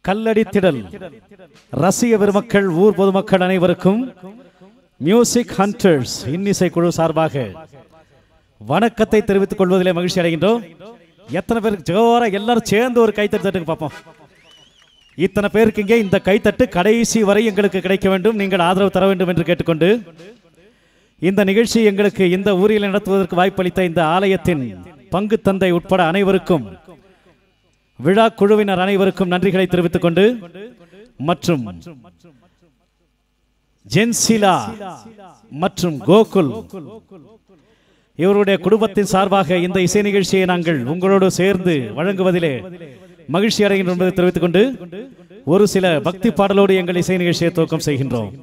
கல்லடித்திடல் ரசிக பெருமக்கள், ஊர் பொதுமக்கள் அனைவருக்கும் மியூசிக் ஹண்டர்ஸ் இன்னிசை குழு சார்பாக வணக்கத்தை தெரிவித்துக் கொள்வதிலே மகிழ்ச்சி அடைகின்றோம். எத்தனை பேருக்கு ஜோரா எல்லாரும் சேர்ந்து ஒரு கைத்தட்டு பார்ப்போம். இத்தனை பேருக்கு இங்கே இந்த கைத்தட்டு கடைசி வரை எங்களுக்கு கிடைக்க வேண்டும், நீங்கள் ஆதரவு தர வேண்டும் என்று கேட்டுக்கொண்டு இந்த நிகழ்ச்சி எங்களுக்கு இந்த ஊரில் நடத்துவதற்கு வாய்ப்பளித்த இந்த ஆலயத்தின் பங்கு தந்தை உட்பட அனைவருக்கும், விழா குழுவினர் அனைவருக்கும் நன்றிகளை தெரிவித்துக் கொண்டு மற்றும் ஜென்சிலா மற்றும் கோகுல் இவருடைய குடும்பத்தின் சார்பாக இந்த இசை நிகழ்ச்சியை நாங்கள் உங்களோடு சேர்ந்து வழங்குவதிலே மகிழ்ச்சி அடைகின்றோம் என்பதை தெரிவித்துக் கொண்டு ஒரு சில பக்தி பாடலோடு எங்கள் இசை நிகழ்ச்சியை துவக்கம் செய்கின்றோம்.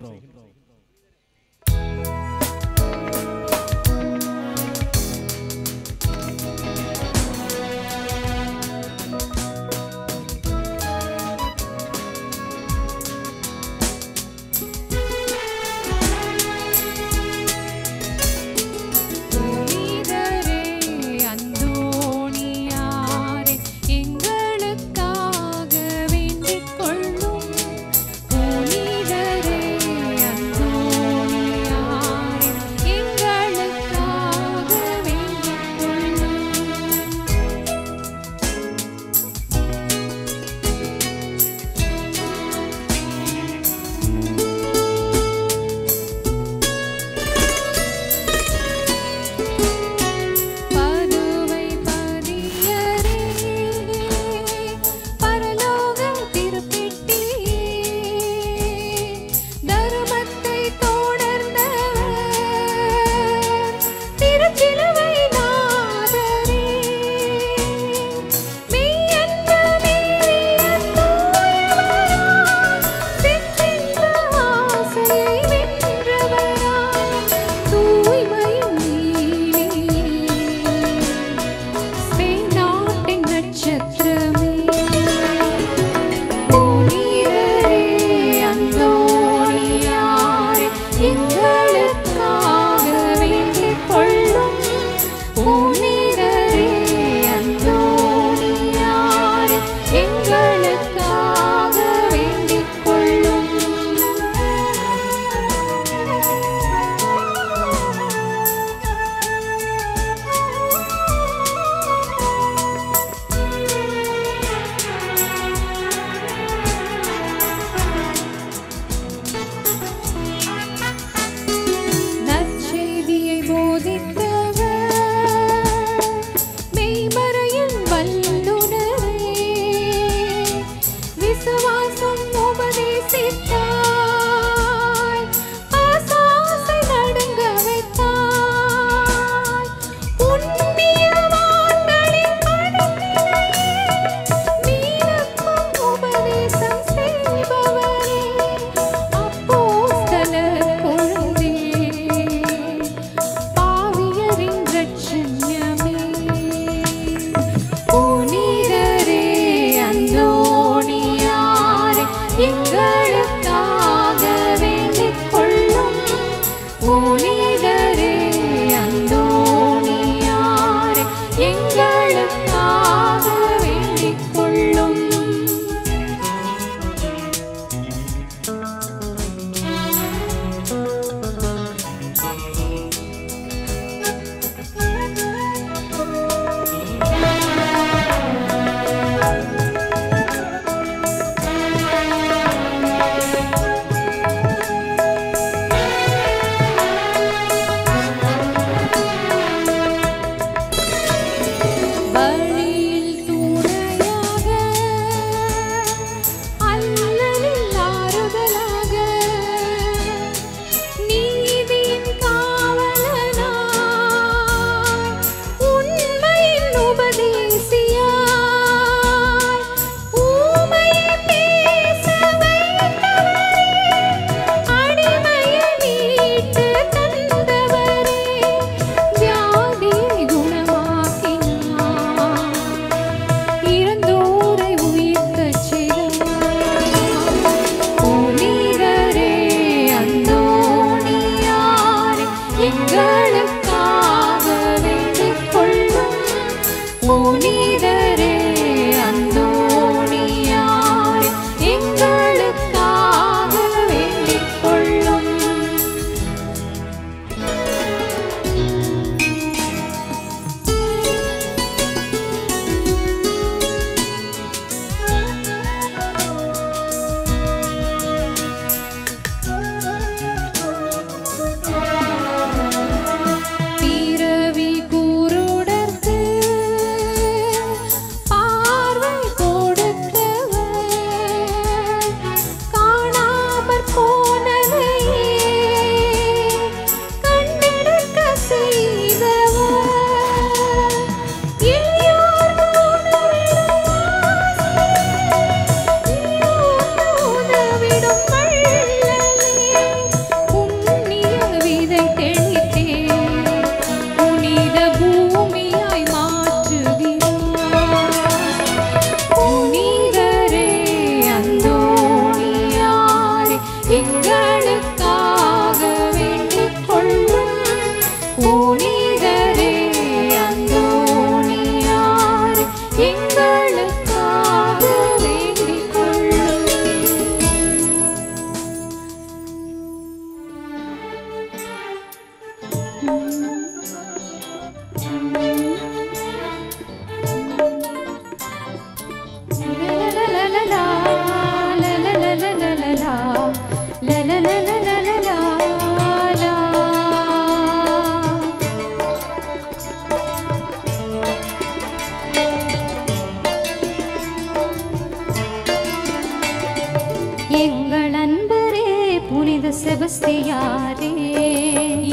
செபஸ்தியாரே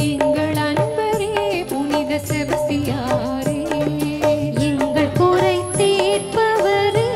எங்கள் அன்பரே புனித செபஸ்தியாரே எங்கள் குறை தீர்ப்பவரே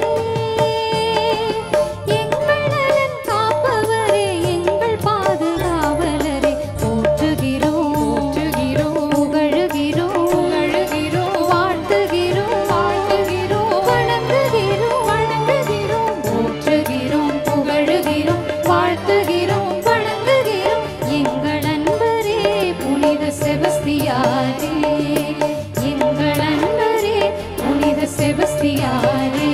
எங்கள் நலன் காப்பவரே எங்கள் பாதுகாவலரே போற்றுகிறோம் போற்றுகிறோம் புகழுகிறோம் புகழுகிறோம் வாழ்த்துகிறோம் வாழ்த்துகிறோம் வணங்குகிறோம் வணங்குகிறோம் போற்றுகிறோம் புகழுகிறோம் வாழ்த்துகிறோம் வணங்குகிறோம் எங்கள் அன்பரே புனித செபஸ்தியாரே எங்கள் அன்பரே புனித செபஸ்தியாரே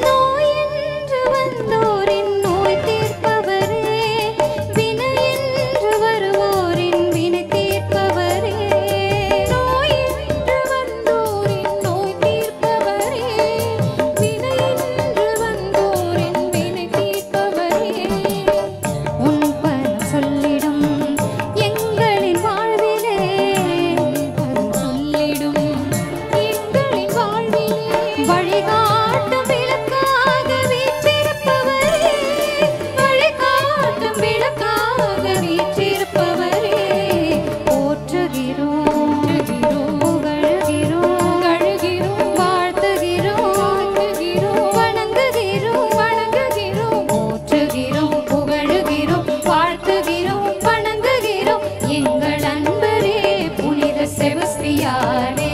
நோயென்று வந்தோரின் நோய் தீர்ப்பவரே வினையென்று வருவோரின் வினை தீர்ப்பவரே நோயென்று வந்தோரின் நோய் தீர்ப்பவரே வினையென்று வந்தோரின் வினை தீர்ப்பவரே உன் பரம் சொல்லிடும் எங்களின் வாழ்விலே பரம் சொல்லிடும் எங்களின் வாழ்விலே வழிகாட்டும் விளக்காக வீற்றிருப்பவரே வழிகாட்டும் விளக்காக வீற்றிருப்பவரே போற்றுகிறோம் புகழுகிறோம் புகழுகிறோம் வாழ்த்துகிறோம் வாழ்த்துகிறோம் வணங்குகிறோம் வணங்குகிறோம் போற்றுகிறோம் புகழுகிறோம் வாழ்த்துகிறோம் வணங்குகிறோம் எங்கள் அன்பரே புனித செபஸ்தியாரே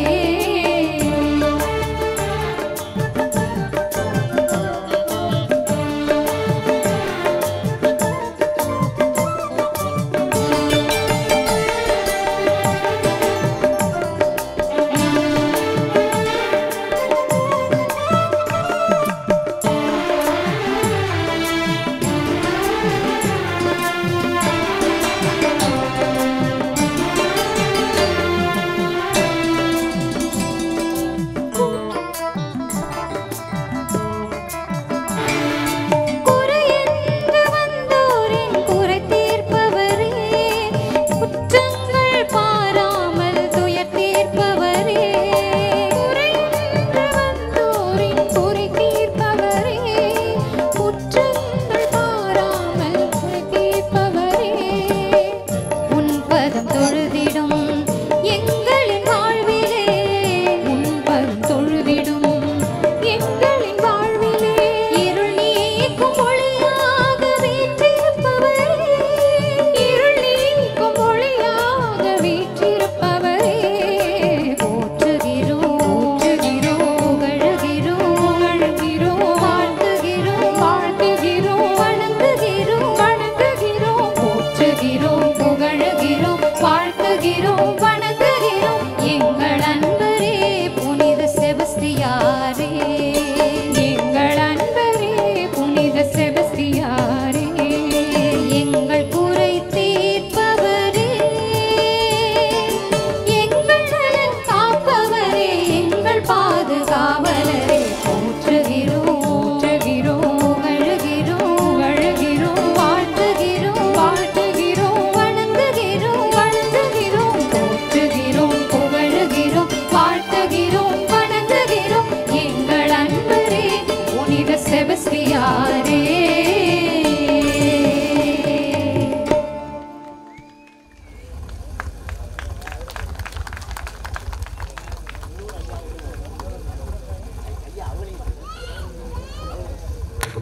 குறையென்று வந்தோரின் குறை தீர்ப்பவரே குற்றங்கள் பாராமல் துயர் தீர்ப்பவரே குறையென்று வந்தோரின் குறை தீர்ப்பவரே குற்றங்கள் பாராமல் குறை தீர்ப்பவரே உன் பதம் தொழுதிடும் எங்களின் வாழ்விலே உன் பதம் தொழுதிடும் எங்களின் வாழ்விலே இருள் நீக்கும் ஒளியாக வீற்றிருப்பவரே இருள் நீக்கும் ஒளியாக வீற்றிருப்பவரே போற்றுகிறோம் போற்றுகிறோம் புகழுகிறோம் புகழுகிறோம் வாழ்த்துகிறோம் வாழ்த்துகிறோம் வணங்குகிறோம் வணங்குகிறோம் போற்றுகிறோம் புகழுகிறோம் வாழ்த்துகிறோம் வணங்குகிறோம் எங்கள் அன்பரே புனித செபஸ்தியாரே எங்கள் அன்பரே புனித செபஸ்தியாரே எங்கள் குறை தீர்ப்பவரே எங்கள் நலன் காப்பவரே எங்கள் பாதுகாவலரே போற்றுகிறோம் போற்றுகிறோம் புகழுகிறோம் புகழுகிறோம் வாழ்த்துகிறோம் வாழ்த்துகிறோம் வணங்குகிறோம் வணங்குகிறோம் போற்றுகிறோம் புகழுகிறோம் வாழ்த்துகிறோம் வணங்குகிறோம் எங்கள் அன்பரே புனித செபஸ்தியாரே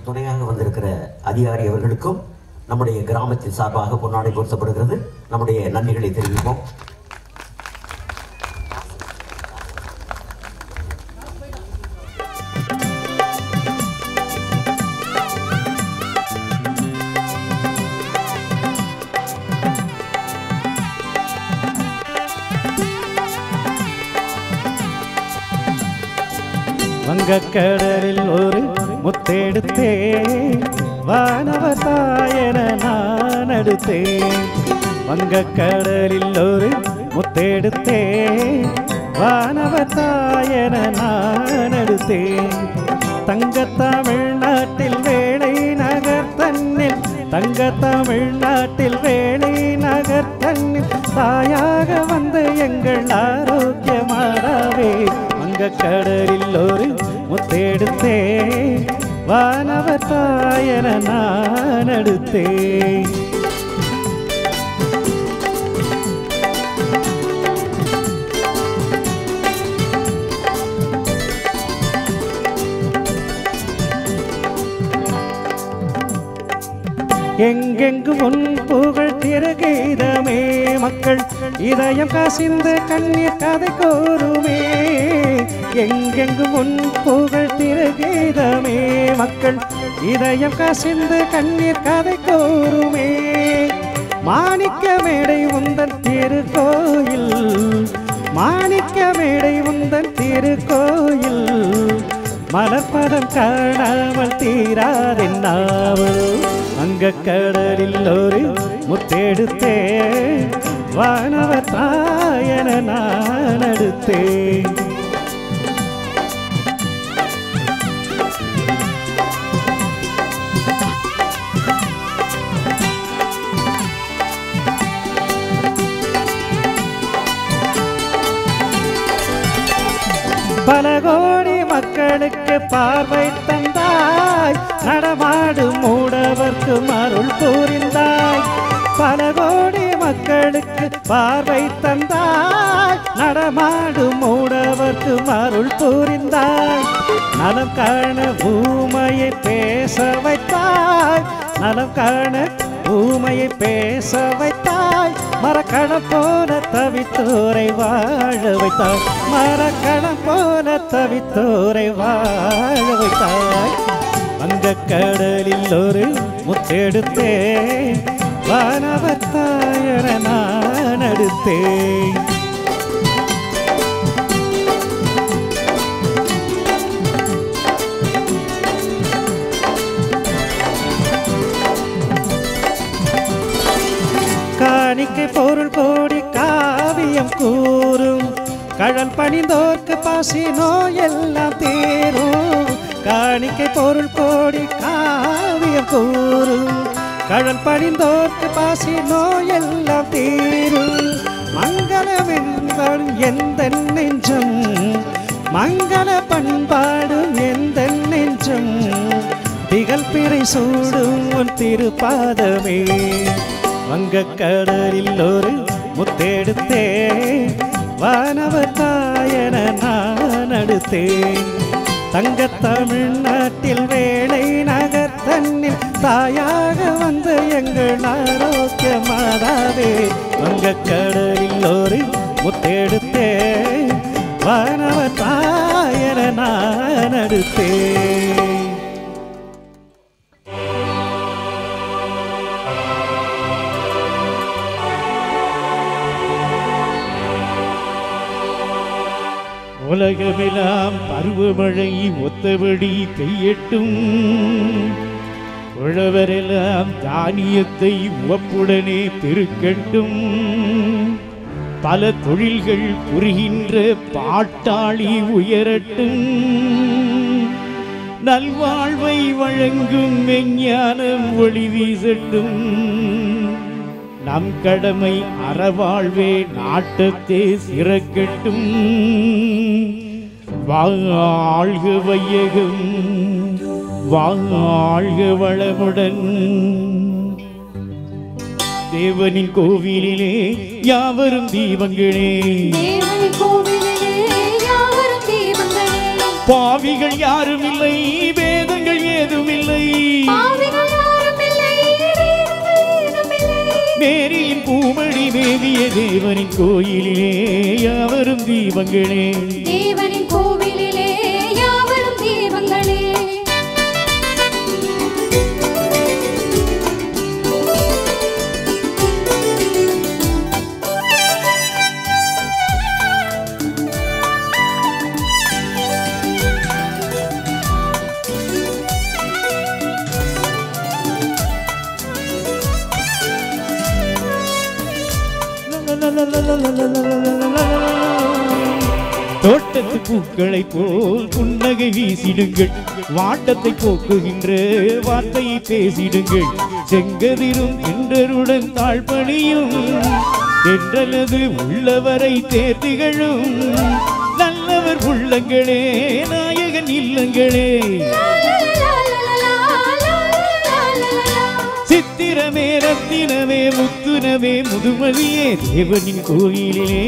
துணையாக வந்திருக்கிற அதிகாரி அவர்களுக்கும் நம்முடைய கிராமத்தின் சார்பாக பொன்னாடை பொருத்தப்படுகிறது. நம்முடைய நன்றிகளை தெரிவிப்போம். வங்கக்கடலில் ஒரு முத்தெடுத்தே வானவர் தாயென நான் அடுத்தேன். வங்கக்கடலில் ஒரு முத்தெடுத்தேன். வானவர் தாயென நான் அடுத்தேன். தங்க தமிழ்நாட்டில் வேளை நகர் தன்னில் தங்க தமிழ்நாட்டில் வேளை நகர் தன்னில் தாயாக வந்து எங்கள் ஆரோக்கியமாடாவே. வங்கக்கடலில் ஒரு முத்தெடுத்தேன். வானவர் தாயென நான் அடுத்தேன். எங்கெங்கு உன் புகழ் திருகீதமே மக்கள் இதயம் கசிந்து கண்ணீர் கதை கூறுமே. எங்கெங்கு உன் புகழ் திருகீதமே மக்கள் இதயம் கசிந்து கண்ணீர் கதை கூறுமே. மாணிக்க மேடை உந்தன் திருக்கோயில் மாணிக்க மேடை உந்தன் திருக்கோயில் மலர்பதம் காணாமல் தீராதென்னாவல். வங்கக்கடலில் ஒரு முத்தெடுத்தேன். வானவர் தாயென நான் அடுத்தேன். பல கோடி மக்களுக்கு பார்வை தந்தாய். நடமாடும் மூடவர்க்கு அருள் புரிந்தாய். பல கோடி மக்களுக்கு பார்வை தந்தாய். நடமாடும் மூடவர்க்கு அருள் புரிந்தாய். நலம் காண ஊமையை பேச வைத்தாய். நலம் காண ஊமையை பேச வைத்தாய். மரக்கணம் போல தவித்தோரை வாழ வைத்தாய். மரக்கணம் போல தவித்தோரை வாழ வைத்தாய். வங்கக்கடலில் ஒரு முத்தெடுத்தேன். வானவர் தாயென நான் அடுத்தேன். காணிக்கை பொருள் கோடி காவியம் கூறும். கடல் பணிந்தோர்க்கு பசி நோயெல்லாம் தீரும். காணிக்கை பொருள் கோடி காவியம் கூறும். கடல் பணிந்தோர்க்கு பசி நோயெல்லாம் தீரும். மங்களம் என்பாடும் எந்த நெஞ்சம் மங்கள பண்பாடும் எந்த நெஞ்சம் திகழ் பிறை சூடும் உன் திருப்பாதமே. வங்கக்கடலில் ஒரு முத்தெடுத்தேன். வானவர் தாயென நான் அடுத்தேன். தங்க தமிழ்நாட்டில் வேளை நகர் தன்னில் தாயாக வந்து எங்கள் ஆரோக்கியமாதாவே. வங்கக்கடலில் ஒரு முத்தெடுத்தேன். வானவர் தாயென நான் அடுத்தேன். உலகமெல்லாம் பருவமழை ஒத்தபடி பெய்யட்டும். உழவரெல்லாம் தானியத்தை உவப்புடனே பெருக்கட்டும். பல தொழில்கள் புரிகின்ற பாட்டாளி உயரட்டும். நல்வாழ்வை வழங்கும் மெஞ்ஞானம் ஒளி வீசட்டும். நம் கடமை அறவாழ்வே நாட்டத்தே சிறக்கட்டும். வாழ்க வையகம் வாழ்க வளமுடன். தேவனின் கோவிலிலே யாவரும் தீபங்களே. பாவிகள் யாரும் இல்லை, வேதங்கள் ஏதும் இல்லை. மேரியின் பூமடி மேவிய தேவனின் கோயிலிலே யாவரும் தீபங்களே. தேவனின் கோவிலிலே யாவரும் தீபங்களே. தோட்டத்து பூக்களை போல் புன்னகை வீசிடுங்கள், வாட்டத்தை போக்குகின்ற வார்த்தையை பேசிடுங்கள். செங்கதிரும் என்றருடன் தாழ்பணியும் என்றது உள்ளவரை தேர்திகளும் நல்லவர் உள்ளங்களே, நாயகன் இல்லங்களே. சித்திரமே ரத்தினமே முத்துனமே முதுமதியே, தேவனின் கோயிலிலே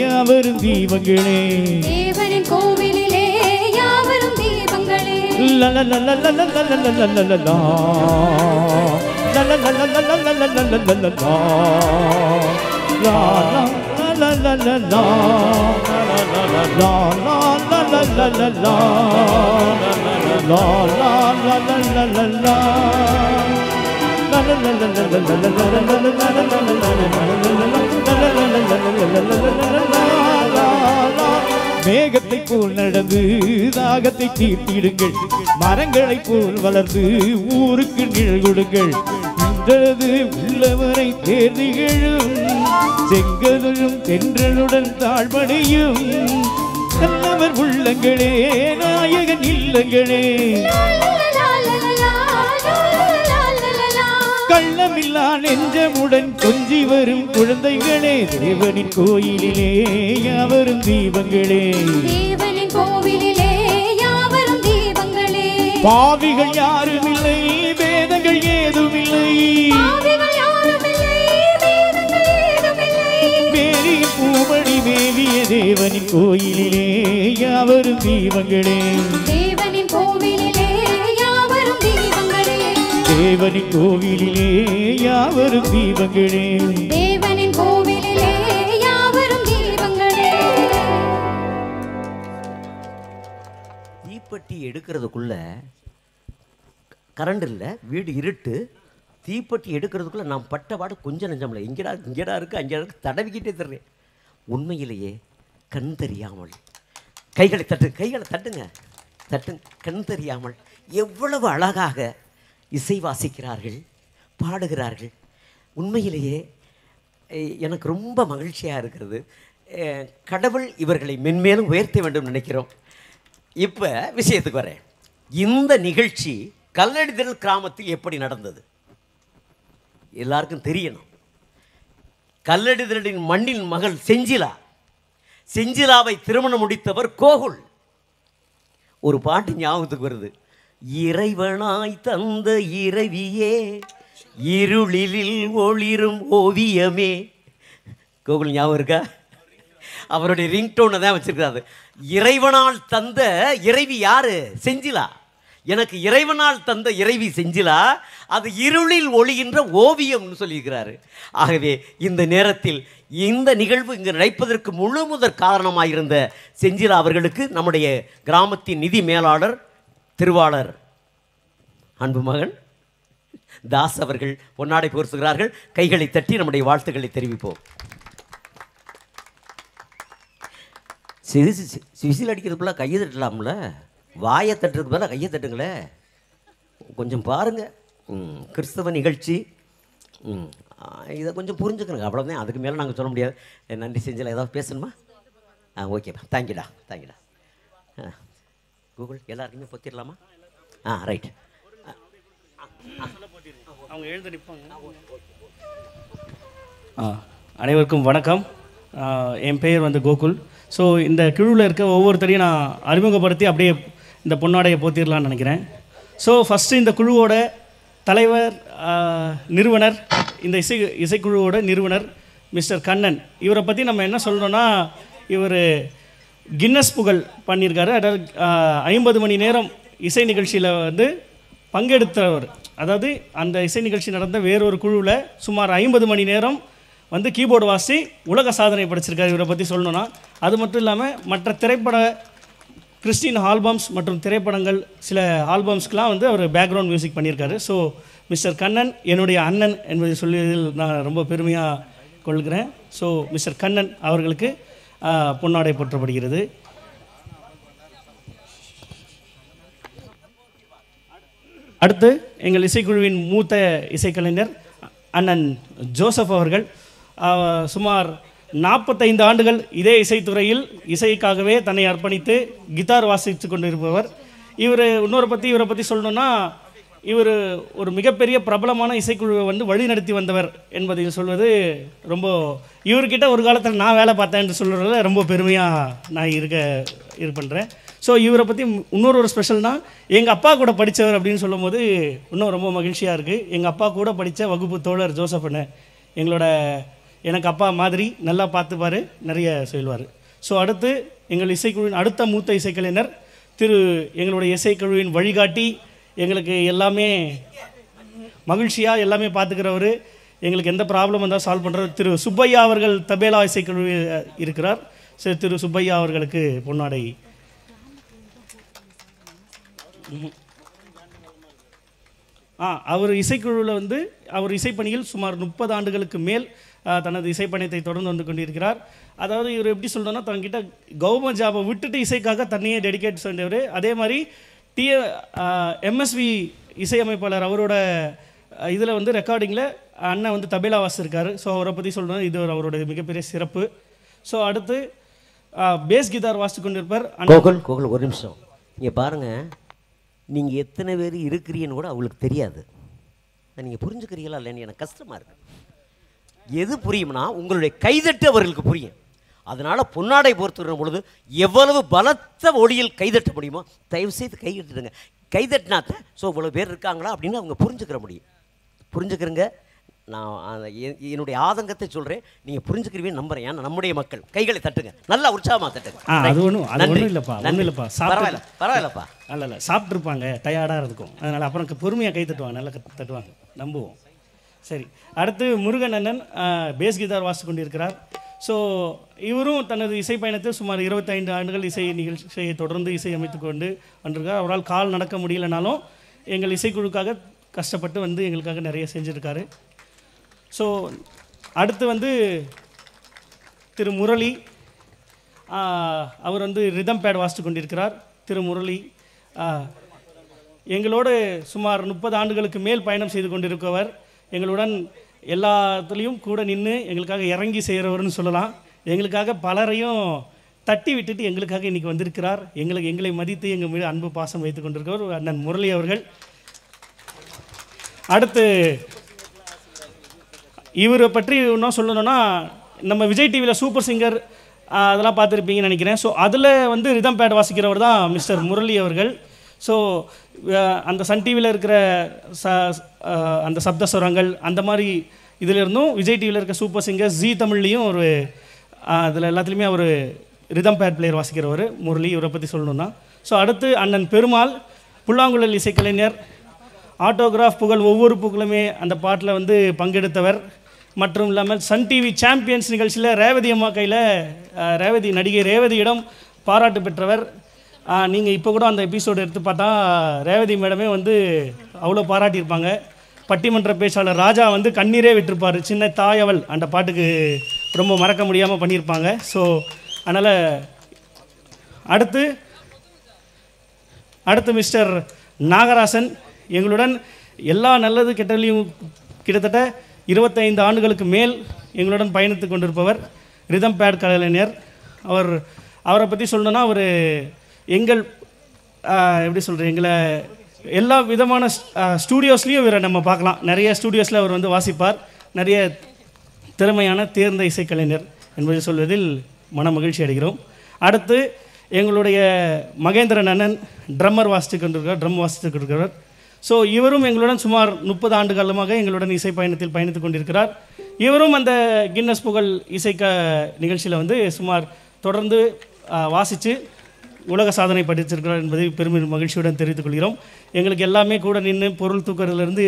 யாவரும் தீபங்களே, தேவனின் கோவிலிலே யாவரும் தீபங்களே. மேகத்தை போல் நடந்து தாகத்தை தீர்த்திடுங்கள், மரங்களை போல் வளர்ந்து ஊருக்கு நிழல் கொடுங்கள். இன்றது உள்ளவரை தேர்திகளும் செங்கதும் தென்றலுடன் தாழ்வடையும் நல்லவர் உள்ளங்களே, நாயகன் இல்லங்களே. கள்ளமில்லா நெஞ்சமுடன் கொஞ்சி வரும் குழந்தைகளே, தேவனின் கோயிலிலே யாவரும் தீபங்களே, தேவனின் கோவிலிலே யாவரும் தீபங்களே. பாவிகள் யாரும் இல்லை, வேதங்கள் ஏதுமில்லை, பாவிகள் யாருமில்லை, வேதங்கள் ஏதுமில்லை. மேரியின் பூமணி மேவிய தேவனின் கோயிலிலே யாவரும் தீபங்களே, தேவனின் கோவிலிலே யாவரும் தீபங்களே, தேவனின் கோவிலிலே யாவரும் தீபங்களே, தேவனின் கோவிலிலே யாவரும் தீபங்களே. தீப்பெட்டி எடுக்கிறதுக்குள்ள கரண்ட் இல்லை, வீடு இருட்டு. தீப்பெட்டி எடுக்கிறதுக்குள்ள நான் பட்டபாடு கொஞ்சம் நெஞ்சமில்லை, இங்கடா இருக்குது அங்கே இருக்கு தடவிக்கிட்டே தர்றேன். உண்மையிலேயே கண் தெரியாமல் கைகளை தட்டுங்க, கண் தெரியாமல் எவ்வளவு அழகாக இசை வாசிக்கிறார்கள், பாடுகிறார்கள். உண்மையிலேயே எனக்கு ரொம்ப மகிழ்ச்சியாக இருக்கிறது. கடவுள் இவர்களை மென்மேலும் உயர்த்த வேண்டும் நினைக்கிறோம். இப்போ விஷயத்துக்கு வரேன். இந்த நிகழ்ச்சி கல்லடிதிரல் கிராமத்தில் எப்படி நடந்தது எல்லாருக்கும் தெரியணும். கல்லடிதிரலின் மண்ணின் மகள் செஞ்சிலாவை திருமணம் முடித்தவர் கோகுல். ஒரு பாட்டு ஞாபகத்துக்கு வருது. இறைவனாய் தந்த இறைவியே, இருளில் ஒளிரும் ஓவியமே. கோகுல் ஞாபகம் இருக்கா? அவருடைய ரிங்டோனை தான் வச்சிருக்காரு. இறைவனால் தந்த இறைவி யாரு? செஞ்சிலா. எனக்கு இறைவனால் தந்த இறைவி செஞ்சிலா, அது இருளில் ஒளிகின்ற ஓவியம்னு சொல்லியிருக்கிறாரு. ஆகவே இந்த நேரத்தில் இந்த நிகழ்வு இங்கு நடைப்பதற்கு முழு முதற் காரணமாயிருந்த செஞ்சிலா அவர்களுக்கு நம்முடைய கிராமத்தின் நிதி மேலாளர் திருவாளர் அன்பு மகன் தாஸ் அவர்கள் பொன்னாடை போர்த்துகிறார்கள். கைகளை தட்டி நம்முடைய வாழ்த்துக்களை தெரிவிப்போம். விசில் அடிக்கிறதுக்குள்ள கையை தட்டலாம்ல, வாயை தட்டுறதுக்கு பதிலாக கையை தட்டுங்களே. கொஞ்சம் பாருங்கள், கிறிஸ்தவ நிகழ்ச்சி, இதை கொஞ்சம் புரிஞ்சுக்கணுங்க, அவ்வளோதான். அதுக்கு மேலே நாங்கள் சொல்ல முடியாது. நன்றி. செஞ்சில ஏதாவது பேசணுமா? ஓகேப்பா, தேங்க்யூடா. கூகுள் எல்லாருக்குமே பொத்திடலாமா? ரைட். அவங்க எழுந்து நிற்பாங்க. அனைவருக்கும் வணக்கம். என் பெயர் கோகுல். ஸோ இந்த குழுவில் இருக்க ஒவ்வொருத்தரையும் நான் அறிமுகப்படுத்தி அப்படியே இந்த பொன்னாடையை போத்திடலான்னு நினைக்கிறேன். ஸோ ஃபஸ்ட்டு இந்த குழுவோட தலைவர், நிறுவனர், இந்த இசைக்குழுவோட நிறுவனர் மிஸ்டர் கண்ணன். இவரை பற்றி நம்ம என்ன சொல்கிறோன்னா, இவர் கின்னஸ் புகழ் பண்ணியிருக்காரு. அதாவது 50 மணி நேரம் இசை நிகழ்ச்சியில் பங்கெடுத்தவர். அதாவது அந்த இசை நிகழ்ச்சி நடந்த வேறொரு குழுவில் சுமார் 50 மணி நேரம் கீபோர்டு வாசி உலக சாதனை படைச்சிருக்காரு. இவரை பற்றி சொல்லணுன்னா, அது மட்டும் இல்லாமல் மற்ற திரைப்பட கிறிஸ்டின் ஆல்பம்ஸ் மற்றும் திரைப்படங்கள் சில ஆல்பம்ஸ்க்கெலாம் அவர் பேக்ரவுண்ட் மியூசிக் பண்ணியிருக்காரு. ஸோ மிஸ்டர் கண்ணன் என்னுடைய அண்ணன் என்பதை சொல்லியதில் நான் ரொம்ப பெருமையாக கொள்கிறேன். ஸோ மிஸ்டர் கண்ணன் அவர்களுக்கு பொன்னாடை போற்றப்படுகிறது. அடுத்து எங்கள் இசைக்குழுவின் மூத்த இசைக்கலைஞர் அண்ணன் ஜோசப் அவர்கள் சுமார் 45 ஆண்டுகள் இதே இசைத்துறையில் இசைக்காகவே தன்னை அர்ப்பணித்து கிட்டார் வாசித்து கொண்டிருப்பவர். இவரை பற்றி சொல்லணும்னா, இவர் ஒரு மிகப்பெரிய பிரபலமான இசைக்குழுவை வந்து வழிநடத்தி வந்தவர் என்பதை சொல்வது ரொம்ப, இவர்கிட்ட ஒரு காலத்தில் நான் வேலை பார்த்தேன் என்று சொல்கிறதுல ரொம்ப பெருமையாக நான் இது பண்ணுறேன். ஸோ இவரை பற்றி இன்னொரு ஸ்பெஷல்னால், எங்கள் அப்பா கூட படித்தவர் அப்படின்னு சொல்லும் போது இன்னும் ரொம்ப மகிழ்ச்சியாக இருக்குது. எங்கள் அப்பா கூட படித்த வகுப்பு தோழர் ஜோசப்பண்ண எனக்கு அப்பா மாதிரி நல்லா பார்த்துப்பார், நிறைய சொல்வார். ஸோ அடுத்து எங்கள் இசைக்குழுவின் அடுத்த மூத்த இசைக்கலைஞர் எங்களுடைய இசைக்குழுவின் வழிகாட்டி, எங்களுக்கு எல்லாமே மகிழ்ச்சியாக எல்லாமே பார்த்துக்கிறவர், எங்களுக்கு எந்த ப்ராப்ளம் வந்தால் சால்வ் பண்ணுறவர் திரு சுப்பையா அவர்கள் தபேலா இசைக்குழு இருக்கிறார். சரி, திரு சுப்பையா அவர்களுக்கு பொன்னாடை. அவர் இசைக்குழுவில் வந்து அவர் இசைப்பணியில் சுமார் 30 ஆண்டுகளுக்கு மேல் தனது இசைப்பணியத்தை தொடர்ந்து வந்து கொண்டிருக்கிறார். அதாவது இவர் எப்படி சொல்கிறோன்னா, தங்கிட்ட கவர்மெண்ட் ஜாபை விட்டுட்டு இசைக்காக தன்னையே டெடிகேட் செஞ்சவர். அதே மாதிரி எம்எஸ்வி இசையமைப்பாளர் அவரோட இதில் வந்து ரெக்கார்டிங்கில் அண்ணன் வந்து தபேலா வாசிச்சிருக்காரு. ஸோ அவரை பற்றி சொல்லணும், இது அவரோட மிகப்பெரிய சிறப்பு. ஸோ அடுத்து பேஸ் கிட்டார் வாசித்து கொண்டிருப்பார் கோகுல். ஒரு நிமிஷம் இங்கே பாருங்கள், நீங்கள் எத்தனை பேர் இருக்கிறீன்னு கூட அவங்களுக்கு தெரியாது. நீங்கள் புரிஞ்சுக்கிறீங்களா இல்லைன்னு எனக்கு கஷ்டமாக இருக்குது. எது புரியும்னா, உங்களுடைய கைதட்டு அவர்களுக்கு புரியும். அதனால் பொன்னாடை பொறுத்துக்கிற பொழுது எவ்வளவு பலத்த ஒளியில் கைதட்ட முடியுமோ தயவுசெய்து கைதட்டுடுங்க. கைதட்டினாத்த ஸோ இவ்வளோ பேர் இருக்காங்களா அப்படின்னு அவங்க புரிஞ்சுக்கிற முடியும். புரிஞ்சுக்கிறங்க. நான் என்னுடைய ஆதங்கத்தை சொல்கிறேன், நீங்கள் புரிஞ்சுக்கிறீங்கன்னு நம்புறேன். ஏன்னா நம்முடைய மக்கள் கைகளை தட்டுங்க, நல்லா உற்சாகமாக தட்டுங்க. அது ஒன்றும் இல்லைப்பா. பரவாயில்லப்பா. இல்லை சாப்பிட்ருப்பாங்க, டயர்டாக இருக்கும். அதனால் அப்புறம் பொறுமையாக கை தட்டுவாங்க, நல்லா தட்டுவாங்க, நம்புவோம். சரி, அடுத்து முருகன் அண்ணன் பேஸ் கிட்டார் வாசித்து கொண்டிருக்கிறார். ஸோ இவரும் தனது இசை பயணத்தில் சுமார் 25 ஆண்டுகள் இசை நிகழ்ச்சியை தொடர்ந்து இசை அமைத்து கொண்டு வந்திருக்கார். அவரால் கால் நடக்க முடியலனாலும் எங்கள் இசைக்குழுக்காக கஷ்டப்பட்டு வந்து எங்களுக்காக நிறைய செஞ்சுருக்காரு. ஸோ அடுத்து வந்து திரு முரளி, அவர் வந்து ரிதம் பேட் வாசித்து கொண்டிருக்கிறார். திரு முரளி எங்களோடு சுமார் 30 ஆண்டுகளுக்கு மேல் பயணம் செய்து கொண்டிருக்கவர். எங்களுடன் எல்லாத்துலேயும் கூட நின்று எங்களுக்காக இறங்கி செய்கிறவர்னு சொல்லலாம். எங்களுக்காக பலரையும் தட்டி விட்டுட்டு எங்களுக்காக இன்றைக்கி வந்திருக்கிறார். எங்களை மதித்து எங்கள் மீது அன்பு பாசம் வைத்து கொண்டிருக்கிறவர் அண்ணன் முரளி அவர்கள். அடுத்து இவரை பற்றி இன்னும் சொல்லணும்னா, நம்ம விஜய் டிவியில் சூப்பர் சிங்கர் அதெல்லாம் பார்த்துருப்பீங்கன்னு நினைக்கிறேன். ஸோ அதில் வந்து ரிதம் பேட் வாசிக்கிறவர் தான் மிஸ்டர் முரளி அவர்கள். ஸோ அந்த சன் டிவியில் இருக்கிற அந்த சப்தஸ்வரங்கள் அந்த மாதிரி இதில் இருந்தும் விஜய் டிவியில் இருக்க சூப்பர் சிங்கர் ஜி தமிழ்லேயும் ஒரு அதில் எல்லாத்துலேயுமே அவர் ரிதம் பேட் பிளேயர் வாசிக்கிறவர் முரளி. இவரை பற்றி சொல்லணுன்னா, ஸோ அடுத்து அண்ணன் பெருமாள் புல்லாங்குழல் இசைக்கலைஞர். ஆட்டோகிராஃப் புகழ் ஒவ்வொரு புகழுமே அந்த பாட்டில் வந்து பங்கெடுத்தவர். மற்றும் இல்லாமல் சன் டிவி சாம்பியன்ஸ் நிகழ்ச்சியில் ரேவதி அம்மா கையில் நடிகை ரேவதியிடம் பாராட்டு பெற்றவர். நீங்கள் இப்போ கூட அந்த எபிசோடு எடுத்து பார்த்தா ரேவதி மேடமே வந்து அவ்வளோ பாராட்டியிருப்பாங்க. பட்டிமன்ற பேச்சாளர் ராஜா வந்து கண்ணீரே விட்டுருப்பார். சின்ன தாயவள் அந்த பாட்டுக்கு ரொம்ப மறக்க முடியாமல் பண்ணியிருப்பாங்க. ஸோ அதனால் அடுத்து மிஸ்டர் நாகராசன் எங்களுடன் எல்லா நல்லது கெட்டலையும் கிட்டத்தட்ட 25 ஆண்டுகளுக்கு மேல் எங்களுடன் பயணித்து கொண்டிருப்பவர் ரிதம் பேட் கலைஞர். அவரை பற்றி சொல்லணுன்னா, அவர் எங்கள் எப்படி சொல்கிறேன், எங்களை எல்லா விதமான ஸ்டூடியோஸ்லேயும் இவரை நம்ம பார்க்கலாம். நிறைய ஸ்டூடியோஸில் அவர் வந்து வாசிப்பார். நிறைய திறமையான தேர்ந்த இசைக்கலைஞர் என்பதை சொல்வதில் மன மகிழ்ச்சி அடைகிறோம். அடுத்து எங்களுடைய மகேந்திரன் அண்ணன் ட்ரம் வாசித்து கொண்டிருக்கிறார். ஸோ இவரும் எங்களுடன் சுமார் 30 ஆண்டு காலமாக எங்களுடன் இசை பயணத்தில் பயணித்து கொண்டிருக்கிறார். இவரும் அந்த கின்னஸ் புகழ் நிகழ்ச்சியில் வந்து சுமார் தொடர்ந்து வாசித்து உலக சாதனை படித்திருக்கிறார் என்பதை பெரும் மகிழ்ச்சியுடன் தெரிவித்துக் கொள்கிறோம். எங்களுக்கு எல்லாமே கூட நின்று பொருள் தூக்கிறதுலேருந்து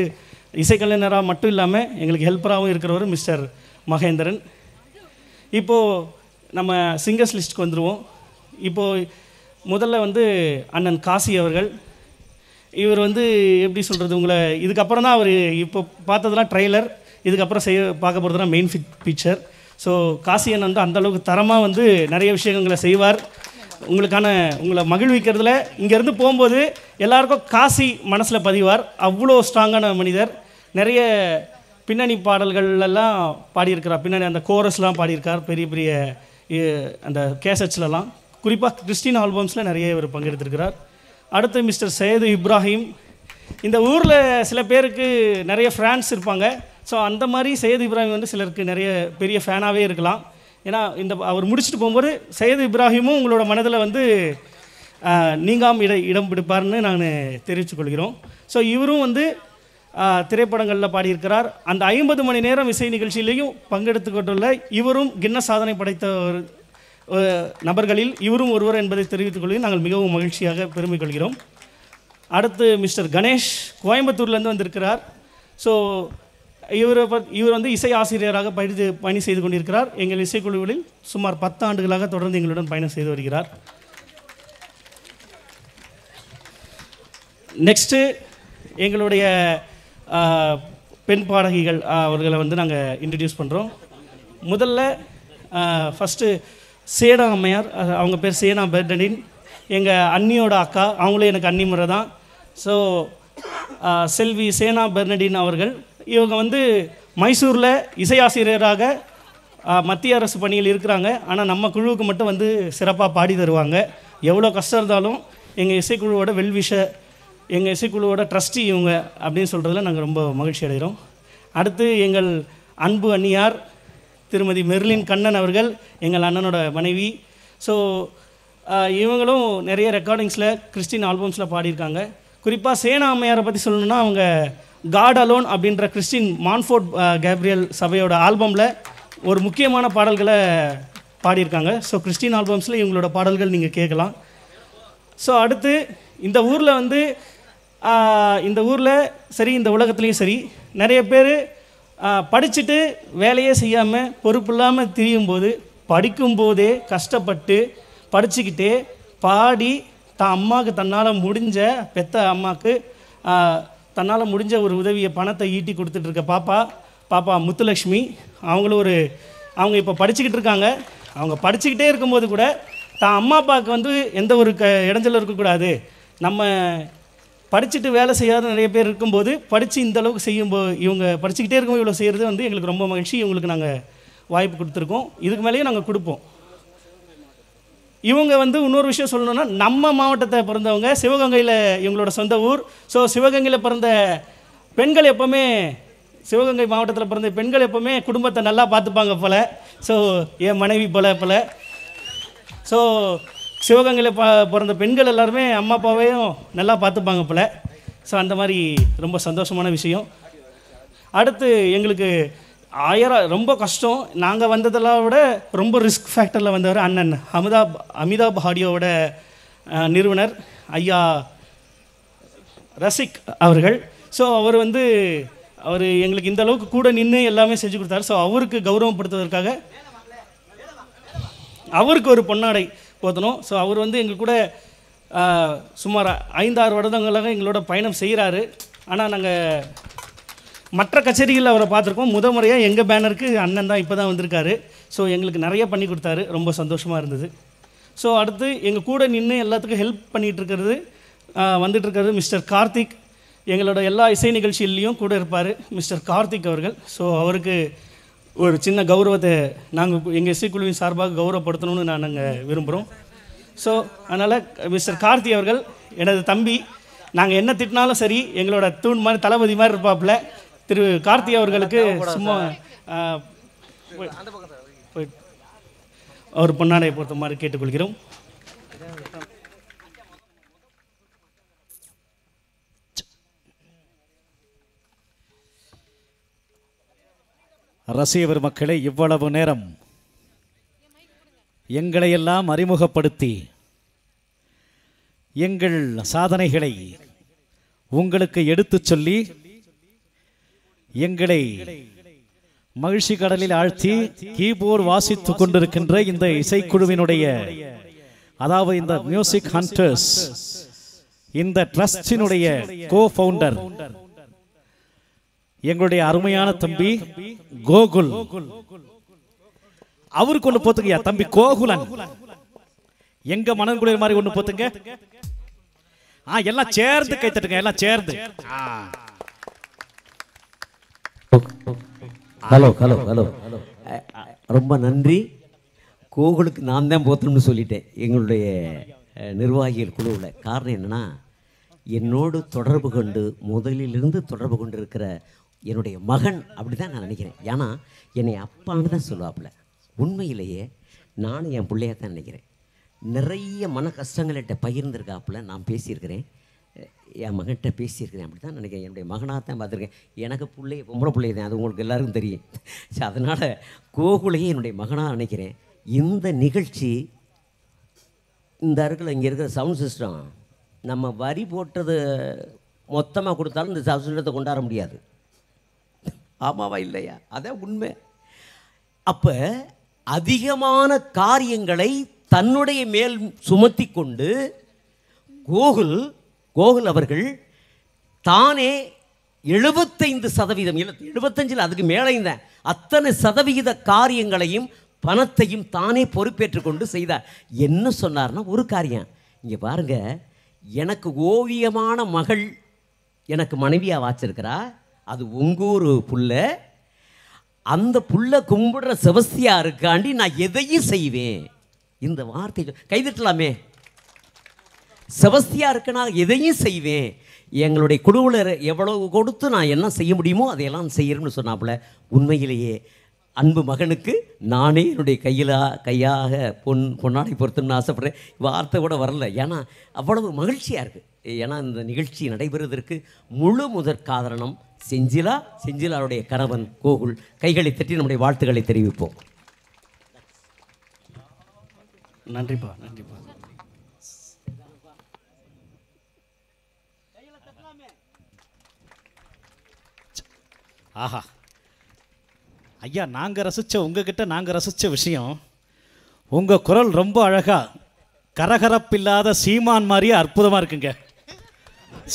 இசைக்கலைஞராக மட்டும் இல்லாமல் எங்களுக்கு ஹெல்ப்பராகவும் இருக்கிறவர் மிஸ்டர் மகேந்திரன். இப்போது நம்ம சிங்கர்ஸ் லிஸ்ட்டுக்கு வந்துடுவோம். இப்போது முதல்ல வந்து அண்ணன் காசி அவர்கள். இவர் வந்து எப்படி சொல்கிறது, உங்களை இதுக்கப்புறம் தான் அவர் இப்போ பார்த்ததெல்லாம் ட்ரெய்லர், இதுக்கப்புறம் பார்க்க போகிறதுனா மெயின் பிக்சர். ஸோ காசி அண்ணன் வந்து அந்தளவுக்கு தரமாக வந்து நிறைய விஷயங்களை செய்வார். உங்களை மகிழ்விக்கிறதுல இங்கேருந்து போகும்போது எல்லாருக்கும் காசி மனசில் பதிவார். அவ்வளோ ஸ்ட்ராங்கான மனிதர். நிறைய பின்னணி பாடல்கள் எல்லாம் பாடியிருக்கிறார். பின்னணி அந்த கோரஸ்லாம் பாடியிருக்கார் பெரிய பெரிய அந்த கேசட்ஸ்லலாம். குறிப்பாக கிறிஸ்டின் ஆல்பம்ஸில் நிறைய இவர் பங்கெடுத்திருக்கிறார். அடுத்து மிஸ்டர் சையது இப்ராஹிம். இந்த ஊரில் சில பேருக்கு நிறைய ஃபேன்ஸ் இருப்பாங்க. ஸோ அந்த மாதிரி சையது இப்ராஹிம் வந்து சிலருக்கு நிறைய பெரிய ஃபேனாகவே இருக்கலாம். ஏன்னா அவர் முடிச்சுட்டு போகும்போது சையது இப்ராஹிமும் உங்களோட மனதில் வந்து நீங்காம இடம் பிடிப்பார்னு நான் தெரிவித்துக் கொள்கிறோம். ஸோ இவரும் வந்து திரைப்படங்களில் பாடியிருக்கிறார். அந்த 50 மணி நேரம் இசை நிகழ்ச்சியிலையும் பங்கெடுத்து கொண்டுள்ள இவரும் கின்னஸ் சாதனை படைத்த நபர்களில் இவரும் ஒருவர் என்பதை தெரிவித்துக் கொள்கிறேன். நாங்கள் மிகவும் மகிழ்ச்சியாக பெருமை கொள்கிறோம். அடுத்து மிஸ்டர் கணேஷ் கோயம்புத்தூர்லேருந்து வந்திருக்கிறார். ஸோ இவர் வந்து இசை ஆசிரியராக பணி செய்து கொண்டிருக்கிறார். எங்கள் இசைக்குழுவில் சுமார் 10 ஆண்டுகளாக தொடர்ந்து எங்களுடன் பயணம் செய்து வருகிறார். நெக்ஸ்ட்டு எங்களுடைய பெண் பாடகிகள் அவர்களை வந்து நாங்கள் இன்ட்ரடியூஸ் பண்ணுறோம். முதல்ல ஃபஸ்ட்டு சேனா அம்மையார், அவங்க பேர் சேனா பெர்னடின், எங்கள் அண்ணியோட அக்கா, அவங்களும் எனக்கு அண்ணி முறை தான். ஸோ செல்வி சேனா பெர்னடின் அவர்கள் இவங்க வந்து மைசூரில் இசையாசிரியராக மத்திய அரசு பணியில் இருக்கிறாங்க. ஆனால் நம்ம குழுவுக்கு மட்டும் வந்து சிறப்பாக பாடி தருவாங்க. எவ்வளோ கஷ்டம் இருந்தாலும் எங்கள் இசைக்குழுவோட வெல்விஷர், எங்கள் இசைக்குழுவோட ட்ரஸ்டி இவங்க அப்படின்னு சொல்கிறதுல நாங்கள் ரொம்ப மகிழ்ச்சி அடைகிறோம். அடுத்து எங்கள் அன்பு அண்ணியார் திருமதி மெர்லின் கண்ணன் அவர்கள், எங்கள் அண்ணனோட மனைவி. ஸோ இவங்களும் நிறைய ரெக்கார்டிங்ஸில் கிறிஸ்டின் ஆல்பம்ஸில் பாடியிருக்காங்க. குறிப்பாக சேனா அம்மையாரை பற்றி சொல்லணுன்னா அவங்க காட் அலோன் அப்படின்ற கிறிஸ்டின் மான்ஃபோர்ட் கேப்ரியல் சபையோட ஆல்பமில் ஒரு முக்கியமான பாடல்களை பாடியிருக்காங்க. ஸோ கிறிஸ்டின் ஆல்பம்ஸில் இவங்களோட பாடல்கள் நீங்கள் கேட்கலாம். ஸோ அடுத்து இந்த ஊரில் வந்து இந்த ஊரில் சரி இந்த உலகத்துலேயும் சரி நிறைய பேர் படிச்சுட்டு வேலையே செய்யாமல் பொறுப்பு இல்லாமல் திரியும்போது படிக்கும்போதே கஷ்டப்பட்டு படிச்சுக்கிட்டே பாடி அம்மாவுக்கு தன்னால் முடிஞ்ச பெத்த அம்மாவுக்கு தன்னால் முடிஞ்ச ஒரு உதவியை பணத்தை ஈட்டி கொடுத்துட்ருக்க பாப்பா முத்துலக்ஷ்மி அவங்களும் அவங்க இப்போ படிச்சுக்கிட்டு இருக்காங்க. அவங்க படிச்சுக்கிட்டே இருக்கும்போது கூட தான் அம்மா அப்பாவுக்கு வந்து எந்த ஒரு இடைஞ்சலும் இருக்கக்கூடாது, நம்ம படிச்சுட்டு வேலை செய்யாத நிறைய பேர் இருக்கும்போது படித்து இந்த அளவுக்கு செய்யும்போது இவங்க படிச்சுக்கிட்டே இருக்கும்போது இவ்வளோ செய்கிறது வந்து எங்களுக்கு ரொம்ப மகிழ்ச்சி. இவங்களுக்கு நாங்கள் வாய்ப்பு கொடுத்துருக்கோம், இதுக்கு மேலேயும் நாங்கள் கொடுப்போம். இவங்க வந்து இன்னொரு விஷயம் சொல்லணுன்னா, நம்ம மாவட்டத்தை பிறந்தவங்க, சிவகங்கையில் இவங்களோட சொந்த ஊர். ஸோ சிவகங்கையில் பிறந்த பெண்கள் எப்போவுமே, சிவகங்கை மாவட்டத்தில் பிறந்த பெண்கள் எப்போவுமே குடும்பத்தை நல்லா பார்த்துப்பாங்க போல். ஸோ என் மனைவி போல் ஸோ சிவகங்கையில் பிறந்த பெண்கள் எல்லாருமே அம்மா அப்பாவையும் நல்லா பார்த்துப்பாங்க போல். ஸோ அந்த மாதிரி ரொம்ப சந்தோஷமான விஷயம். அடுத்து எங்களுக்கு ரொம்ப கஷ்டம். நாங்கள் வந்ததெல்லாம் விட ரொம்ப ரிஸ்க் ஃபேக்டரில் வந்தவர் அண்ணன் அமிதாப் ஆடியோவோட நிறுவனர் ஐயா ரசிக் அவர்கள். ஸோ அவர் எங்களுக்கு இந்த அளவுக்கு கூட நின்று எல்லாமே செஞ்சு கொடுத்தாரு. ஸோ அவருக்கு கௌரவப்படுத்துவதற்காக அவருக்கு ஒரு பொன்னாடை போத்தணும். ஸோ அவர் எங்கள் கூட சுமார் 5-6 வருடங்களாக எங்களோட பயணம் செய்கிறாரு. ஆனால் நாங்கள் மற்ற கச்சேரிகளில் அவரை பார்த்துருக்கோம். முறையாக எங்கள் பேனருக்கு அண்ணன் தான் இப்போ தான் வந்திருக்காரு. ஸோ எங்களுக்கு நிறைய பண்ணி கொடுத்தாரு, ரொம்ப சந்தோஷமாக இருந்தது. ஸோ அடுத்து எங்கள் கூட நின்று எல்லாத்துக்கும் ஹெல்ப் பண்ணிகிட்ருக்கிறது வந்துட்டுருக்கிறது மிஸ்டர் கார்த்திக். எங்களோட எல்லா இசை நிகழ்ச்சியிலையும் கூட இருப்பார் மிஸ்டர் கார்த்திக் அவர்கள். ஸோ அவருக்கு ஒரு சின்ன கௌரவத்தை நாங்கள் எங்கள் இசைக்குழுவின் சார்பாக கௌரவப்படுத்தணும்னு நாங்கள் விரும்புகிறோம். ஸோ அதனால் மிஸ்டர் கார்த்தி அவர்கள் எனது தம்பி. நாங்கள் என்ன திட்டினாலும் சரி எங்களோட தூண் மாதிரி தளபதி மாதிரி இருப்பாப்புல. திரு கார்த்தி அவர்களுக்கு சும்மா அவர் பொன்னாடை பொறுத்த மாதிரி கேட்டுக்கொள்கிறோம். ரசிக பெருமக்களே, இவ்வளவு நேரம் எங்களையெல்லாம் அறிமுகப்படுத்தி எங்கள் சாதனைகளை உங்களுக்கு எடுத்துச் சொல்லி எங்களை மகிழ்ச்சி கடலில் ஆழ்த்தி கீபோர்டு வாசித்துக் கொண்டிருக்கின்ற இந்த இசைக்குழுவினுடைய, அதாவது இந்த மியூசிக் ஹண்டர்ஸ், இந்த ட்ரஸ்டினுடைய கோ-ஃபவுண்டர் எங்களுடைய அருமையான தம்பி கோகுல். அவருக்கு ஒண்ணு போத்துங்க தம்பி கோகுலன். எங்க மனங்குளிர மாதிரி ஒண்ணு போத்துங்க. எல்லாம் சேர்ந்து கை தட்டுங்க, எல்லாம் சேர்ந்து. ஹலோ ஹலோ ஹலோ ரொம்ப நன்றி. கோகுலுக்கு நான் தான் போத்தணும்னு சொல்லிட்டேன் எங்களுடைய நிர்வாகிகள் குழுவில். காரணம் என்னென்னா, என்னோடு தொடர்பு கொண்டு முதலிலிருந்து தொடர்பு கொண்டு இருக்கிற என்னுடைய மகன் அப்படி தான் நான் நினைக்கிறேன். ஏன்னா என்னை அப்பான்னு தான் சொல்லுவாப்புல. உண்மையிலேயே நானும் என் பிள்ளையாக தான் நினைக்கிறேன். நிறைய மன கஷ்டங்கள்கிட்ட பகிர்ந்திருக்காப்புல. நான் பேசியிருக்கிறேன், என் மகன்கிட்ட பேசியிருக்கிறேன். அப்படி தான் நினைக்கிறேன். என்னுடைய மகனாக தான் பார்த்துருக்கேன். எனக்கு பிள்ளைய பொம்பளை பிள்ளைய தான், அது உங்களுக்கு எல்லாருக்கும் தெரியும். ஸோ அதனால் கோகுலையே என்னுடைய மகனாக நினைக்கிறேன். இந்த நிகழ்ச்சி இந்த இருக்கிற இங்கே இருக்கிற சவுண்ட் சிஸ்டம் நம்ம வரி போட்டது மொத்தமாக கொடுத்தாலும் இந்த சவுண்ட் சிஸ்டத்தை கொண்டாட முடியாது. ஆமாவா இல்லையா? அதான் உண்மை. அப்போ அதிகமான காரியங்களை தன்னுடைய மேல் சுமத்தி கொண்டு கோகுல் அவர்கள் தானே 75%, 75 அதுக்கு மேலே தான் அத்தனை சதவிகித காரியங்களையும் பணத்தையும் தானே பொறுப்பேற்று கொண்டு செய்தார். என்ன சொன்னார்னா, ஒரு காரியம் இங்கே பாருங்க, எனக்கு ஓவியமான மகள் எனக்கு மனைவியாக வாச்சிருக்கிறா, அது உங்கூர் புள்ள. அந்த புள்ள கும்பிடுற செபஸ்தியாருக்காண்டி நான் எதையும் செய்வேன். இந்த வார்த்தை கைதட்டலாமே. செபஸ்தியாருக்கு நான் எதையும் செய்வேன். எங்களுடைய குழுவில் எவ்வளவு கொடுத்து நான் என்ன செய்ய முடியுமோ அதையெல்லாம் செய்யணும்னு சொன்னாப்புல. உண்மையிலேயே அன்பு மகனுக்கு நானே என்னுடைய கையாக பொன்னாடை பொருத்தணும்னு ஆசைப்படுறேன். வார்த்தை கூட வரல, ஏன்னா அவ்வளவு மகிழ்ச்சியாக இருக்குது. ஏன்னா இந்த நிகழ்ச்சி நடைபெறுவதற்கு முழு முதற் காரணம் செஞ்சிலாருடைய கணவன் கோகுல். கைகளை தட்டி நம்முடைய வாழ்த்துக்களை தெரிவிப்போம். நன்றிப்பா, நன்றிப்பா. ஆஹா ஐயா, நாங்கள் ரசித்த உங்ககிட்ட நாங்கள் ரசித்த விஷயம், உங்கள் குரல் ரொம்ப அழகாக கரகரப்பில்லாத சீமான் மாதிரியே அற்புதமாக இருக்குங்க.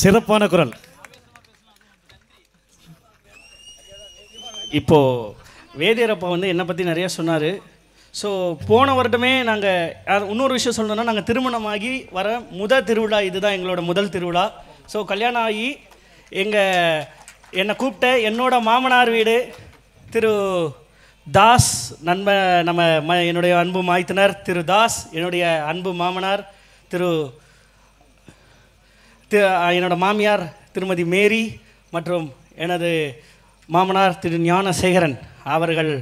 சிறப்பான குரல். இப்போது வேதியரப்பா வந்து என்னை பற்றி நிறையா சொன்னார். ஸோ போன வருடமே நாங்கள் இன்னொரு விஷயம் சொல்லணும்னா, நாங்கள் திருமணமாகி வர முதல் திருவிழா இதுதான் எங்களோட முதல் திருவிழா. ஸோ கல்யாணம் ஆகி என்னை கூப்பிட்ட என்னோட மாமனார் வீடு திரு தாஸ், என்னுடைய அன்பு மாய்த்தினர் திரு தாஸ், என்னுடைய அன்பு மாமனார் என்னோட மாமியார் திருமதி மேரி மற்றும் எனது மாமனார் திரு ஞானசேகரன் அவர்கள்,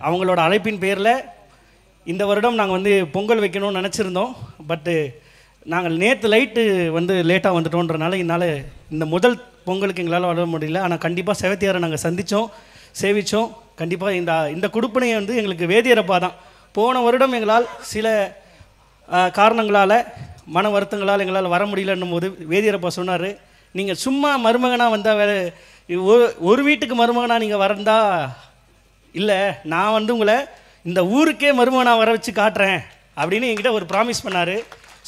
அவங்களோட அழைப்பின் பேரில் இந்த வருடம் நாங்கள் வந்து பொங்கல் வைக்கணும்னு நினச்சிருந்தோம். பட்டு நாங்கள் நேற்று லேட்டாக வந்துட்டோன்றனால என்னால் இந்த முதல் பொங்கலுக்கு எங்களால் வர முடியல. ஆனால் கண்டிப்பாக செவத்தியாரை நாங்கள் சேவித்தோம். கண்டிப்பாக இந்த கொடுப்பனையை வந்து எங்களுக்கு வேதியரப்பா தான். போன வருடம் எங்களால் சில காரணங்களால், மன வருத்தங்களால் எங்களால் வர முடியலன்னும் போது வேதியரப்பா சொன்னார், நீங்கள் சும்மா மருமகனாக வந்தால் ஒரு வீட்டுக்கு மருமகனாக நீங்கள் வரந்தா இல்லை, நான் வந்து உங்களை இந்த ஊருக்கே மருமகனாக வர வச்சு காட்டுறேன் அப்படின்னு என்கிட்ட ஒரு ப்ராமிஸ் பண்ணார்.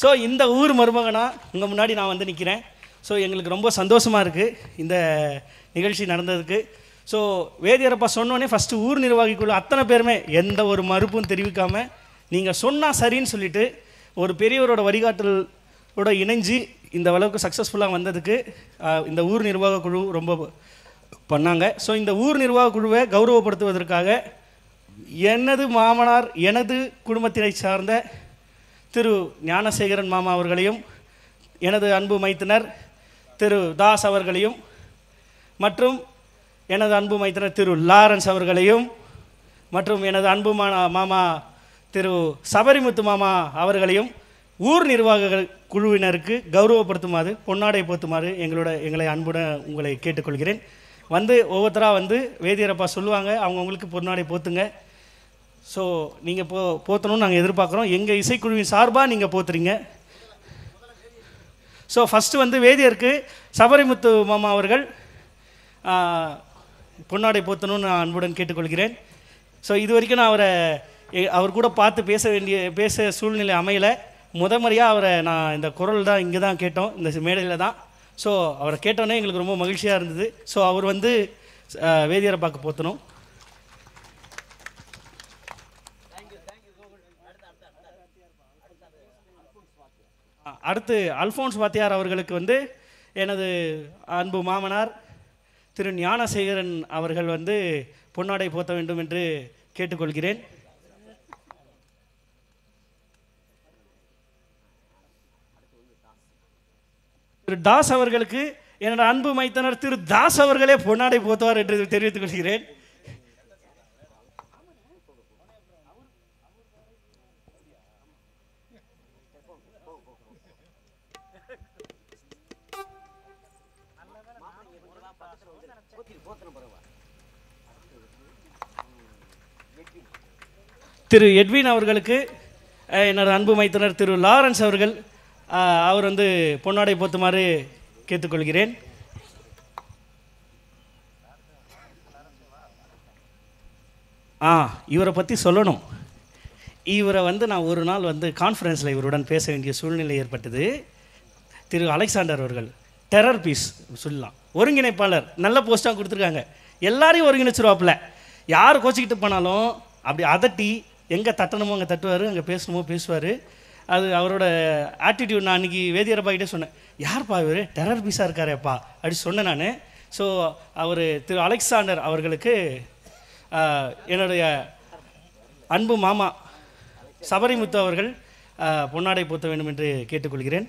ஸோ இந்த ஊர் மருமகனாக உங்கள் முன்னாடி நான் வந்து நிற்கிறேன். ஸோ எங்களுக்கு ரொம்ப சந்தோஷமாக இருக்குது இந்த நிகழ்ச்சி நடந்ததுக்கு. ஸோ வேதியரப்பா சொன்னோன்னே ஃபஸ்ட்டு ஊர் நிர்வாகிக்குள்ள அத்தனை பேருமே எந்த ஒரு மறுப்பும் தெரிவிக்காமல் நீங்கள் சொன்னால் சரின்னு சொல்லிவிட்டு ஒரு பெரியவரோட வழிகாட்டலோட இணைஞ்சு இந்த அளவுக்கு சக்ஸஸ்ஃபுல்லாக வந்ததுக்கு இந்த ஊர் நிர்வாக குழு ரொம்ப பண்ணாங்க. ஸோ இந்த ஊர் நிர்வாக குழுவை கௌரவப்படுத்துவதற்காக எனது மாமனார், எனது குடும்பத்தினை சார்ந்த திரு ஞானசேகரன் மாமா அவர்களையும், எனது அன்பு மைத்தினர் திரு தாஸ் அவர்களையும், மற்றும் எனது அன்பு மைத்தினர் திரு லாரன்ஸ் அவர்களையும், மற்றும் எனது அன்பு மாமா திரு சபரிமுத்து மாமா அவர்களையும் ஊர் நிர்வாக குழுவினருக்கு கௌரவப்படுத்துமாறு, பொன்னாடை போத்துமாறு எங்களை அன்புடன் உங்களை கேட்டுக்கொள்கிறேன். ஒவ்வொருத்தராக வேதியரப்பா சொல்லுவாங்க, அவங்கவுங்களுக்கு பொன்னாடை போத்துங்க. ஸோ நீங்கள் போத்தணும்னு நாங்கள் எதிர்பார்க்குறோம். எங்கள் இசைக்குழுவின் சார்பாக நீங்கள் போத்துறீங்க. ஸோ ஃபஸ்ட்டு வேதியருக்கு சபரிமுத்து மாமா அவர்கள் பொன்னாடை போத்தணும்னு நான் அன்புடன் கேட்டுக்கொள்கிறேன். ஸோ இது வரைக்கும் நான் அவர் கூட பார்த்து பேச சூழ்நிலை அமையலை. முறையாக அவரை நான் இந்த குரல் தான் இங்கே தான் கேட்டோம், இந்த மேடையில் தான். ஸோ அவரை கேட்டோன்னே எங்களுக்கு ரொம்ப மகிழ்ச்சியாக இருந்தது. ஸோ அவர் வேதியரப்பாக்கு போத்தணும். அடுத்து அல்ஃபோன்ஸ் வாத்தியார் அவர்களுக்கு எனது அன்பு மாமனார் திரு ஞானசேகரன் அவர்கள் வந்து பொன்னாடை போத்த வேண்டும் என்று கேட்டுக்கொள்கிறேன். திரு தாஸ் அவர்களுக்கு என்னோட அன்பு மைத்தனர் திரு தாஸ் அவர்களே பொன்னாடை போத்துவார் என்று தெரிவித்துக் கொள்கிறேன். திரு எட்வின் அவர்களுக்கு என்னோட அன்பு மைத்தனர் திரு லாரன்ஸ் அவர்கள் அவர் வந்து பொன்னாடை போத்துமாறு கேட்டுக்கொள்கிறேன். இவரை பற்றி சொல்லணும். இவரை வந்து நான் ஒரு நாள் வந்து கான்ஃபரன்ஸில் இவருடன் பேச வேண்டிய சூழ்நிலை ஏற்பட்டது. திரு அலெக்சாண்டர் அவர்கள் டெரர் பீஸ் சொல்லலாம், ஒருங்கிணைப்பாளர், நல்ல போஸ்ட்டாக கொடுத்துருக்காங்க, எல்லாரையும் ஒருங்கிணைச்சிருவாப்புல. யார் கோச்சிக்கிட்டு போனாலும் அப்படி அதட்டி எங்கே தட்டணுமோ அங்கே தட்டுவார், அங்கே பேசணுமோ பேசுவார். அது அவரோட ஆட்டிடியூட். நான் அன்றைக்கி வேதியரப்பாக்கிட்டே சொன்னேன், யார்ப்பா இவர் டெரர் பீஸாக இருக்காரேப்பா அப்படி சொன்னேன் நான். ஸோ அவர் திரு அலெக்சாண்டர் அவர்களுக்கு என்னுடைய அன்பு மாமா சபரிமுத்து அவர்கள் பொன்னாடை போத்த வேண்டும் என்று கேட்டுக்கொள்கிறேன்.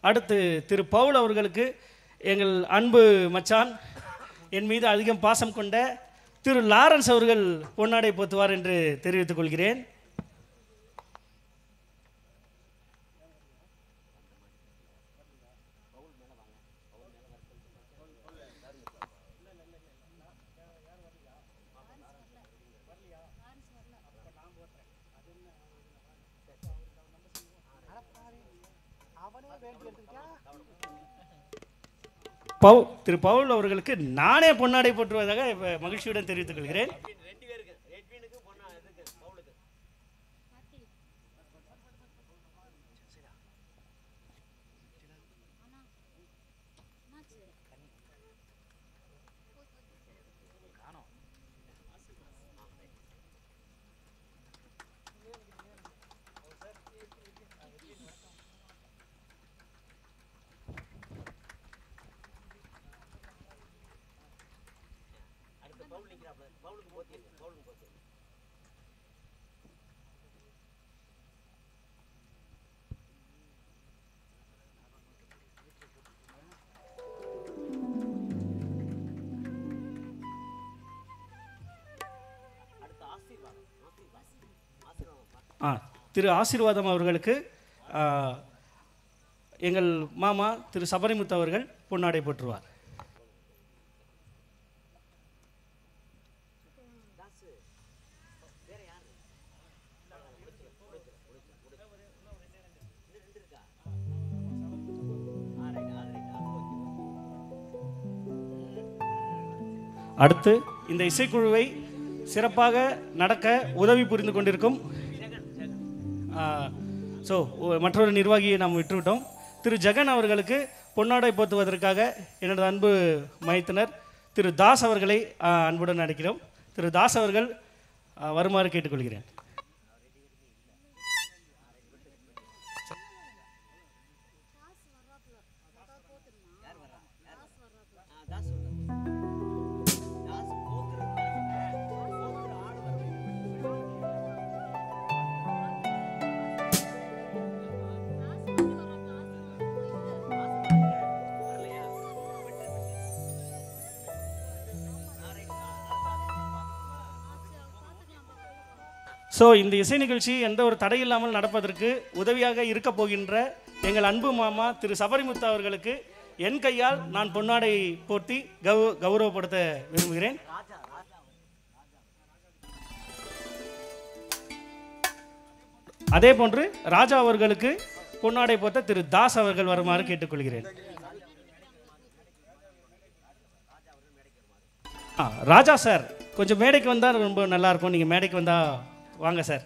அடுத்து திரு பவுல் அவர்களுக்கு எங்கள் அன்பு மச்சான், என் மீது அதிகம் பாசம் கொண்ட திரு லாரன்ஸ் அவர்கள் பொன்னாடை போத்துவார் என்று தெரிவித்துக் கொள்கிறேன். திரு பவுல் அவர்களுக்கு நானே பொன்னாடை போற்றுவதாக மகிழ்ச்சியுடன் தெரிவித்துக் கொள்கிறேன். திரு ஆசீர்வாதம் அவர்களுக்கு எங்கள் மாமா திரு சபரிமுத்து அவர்கள் பொன்னாடை போற்றுவார். அடுத்து இந்த இசைக்குழுவை சிறப்பாக நடக்க உதவி புரிந்து கொண்டிருக்கும் மற்றொரு நிர்வாகியை நாம் விட்டுவிட்டோம். திரு ஜெகன் அவர்களுக்கு பொன்னாடை போத்துவதற்காக எனது அன்பு மைத்தனர் திரு தாஸ் அவர்களை அன்புடன் அழைக்கிறோம். திரு தாஸ் அவர்கள் வருமாறு கேட்டுக்கொள்கிறேன். இந்த இசை நிகழ்ச்சி எந்த ஒரு தடை இல்லாமல் நடப்பதற்கு உதவியாக இருக்க போகின்ற எங்கள் அன்பு மாமா திரு சபரிமுத்து அவர்களுக்கு என் கையால் நான் பொன்னாடை போர்த்தி கௌரவப்படுத்த விரும்புகிறேன். அதே போன்று ராஜா அவர்களுக்கு பொன்னாடை போர்த்த திரு தாஸ் அவர்கள் வருமாறு கேட்டுக்கொள்கிறேன். ராஜா சார் கொஞ்சம் மேடைக்கு வந்தால் ரொம்ப நல்லா இருக்கும். நீங்கள் மேடைக்கு வந்தால் வாங்க சார்.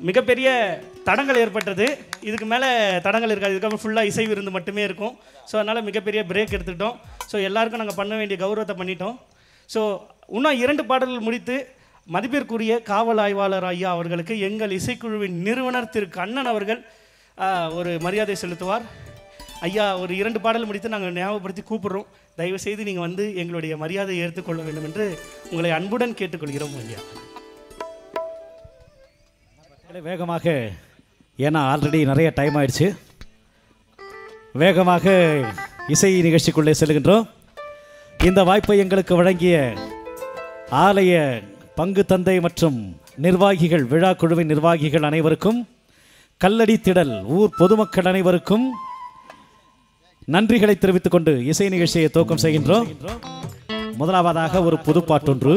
மிகப்பெரிய தடங்கள் ஏற்பட்டது. இதுக்கு மேலே தடங்கள் இருக்காது. இதுக்கப்புறம் ஃபுல்லாக இசை விருந்து மட்டுமே இருக்கும். ஸோ அதனால் மிகப்பெரிய பிரேக் எடுத்துக்கிட்டோம். ஸோ எல்லாருக்கும் நாங்கள் பண்ண வேண்டிய கௌரவத்தை பண்ணிட்டோம். ஸோ இன்னும் 2 பாடல்கள் முடித்து மதிப்பிற்குரிய காவல் ஆய்வாளர் ஐயா அவர்களுக்கு எங்கள் இசைக்குழுவின் நிறுவனர் திரு கண்ணன் அவர்கள் ஒரு மரியாதை செலுத்துவார். ஐயா ஒரு 2 பாடல் முடித்து நாங்கள் ஞாபகப்படுத்தி கூப்பிடுறோம். தயவுசெய்து நீங்கள் வந்து எங்களுடைய மரியாதையை ஏற்றுக்கொள்ள வேண்டும் என்று உங்களை அன்புடன் கேட்டுக்கொள்கிறோம் ஐயா. வேகமாக, ஏன்னா ஆல்ரெடி நிறைய டைம் ஆயிடுச்சு, வேகமாக இசை நிகழ்ச்சிக்குள்ளே செல்கின்றோம். இந்த வாய்ப்பை எங்களுக்கு வழங்கிய ஆலய பங்கு தந்தை மற்றும் நிர்வாகிகள், விழா குழுவின் நிர்வாகிகள் அனைவருக்கும், கல்லடி திடல் ஊர் பொதுமக்கள் அனைவருக்கும் நன்றிகளை தெரிவித்துக் கொண்டு இசை நிகழ்ச்சியை துவக்கம் செய்கின்றோம். முதலாவதாக ஒரு புதுப்பாட்டொன்று.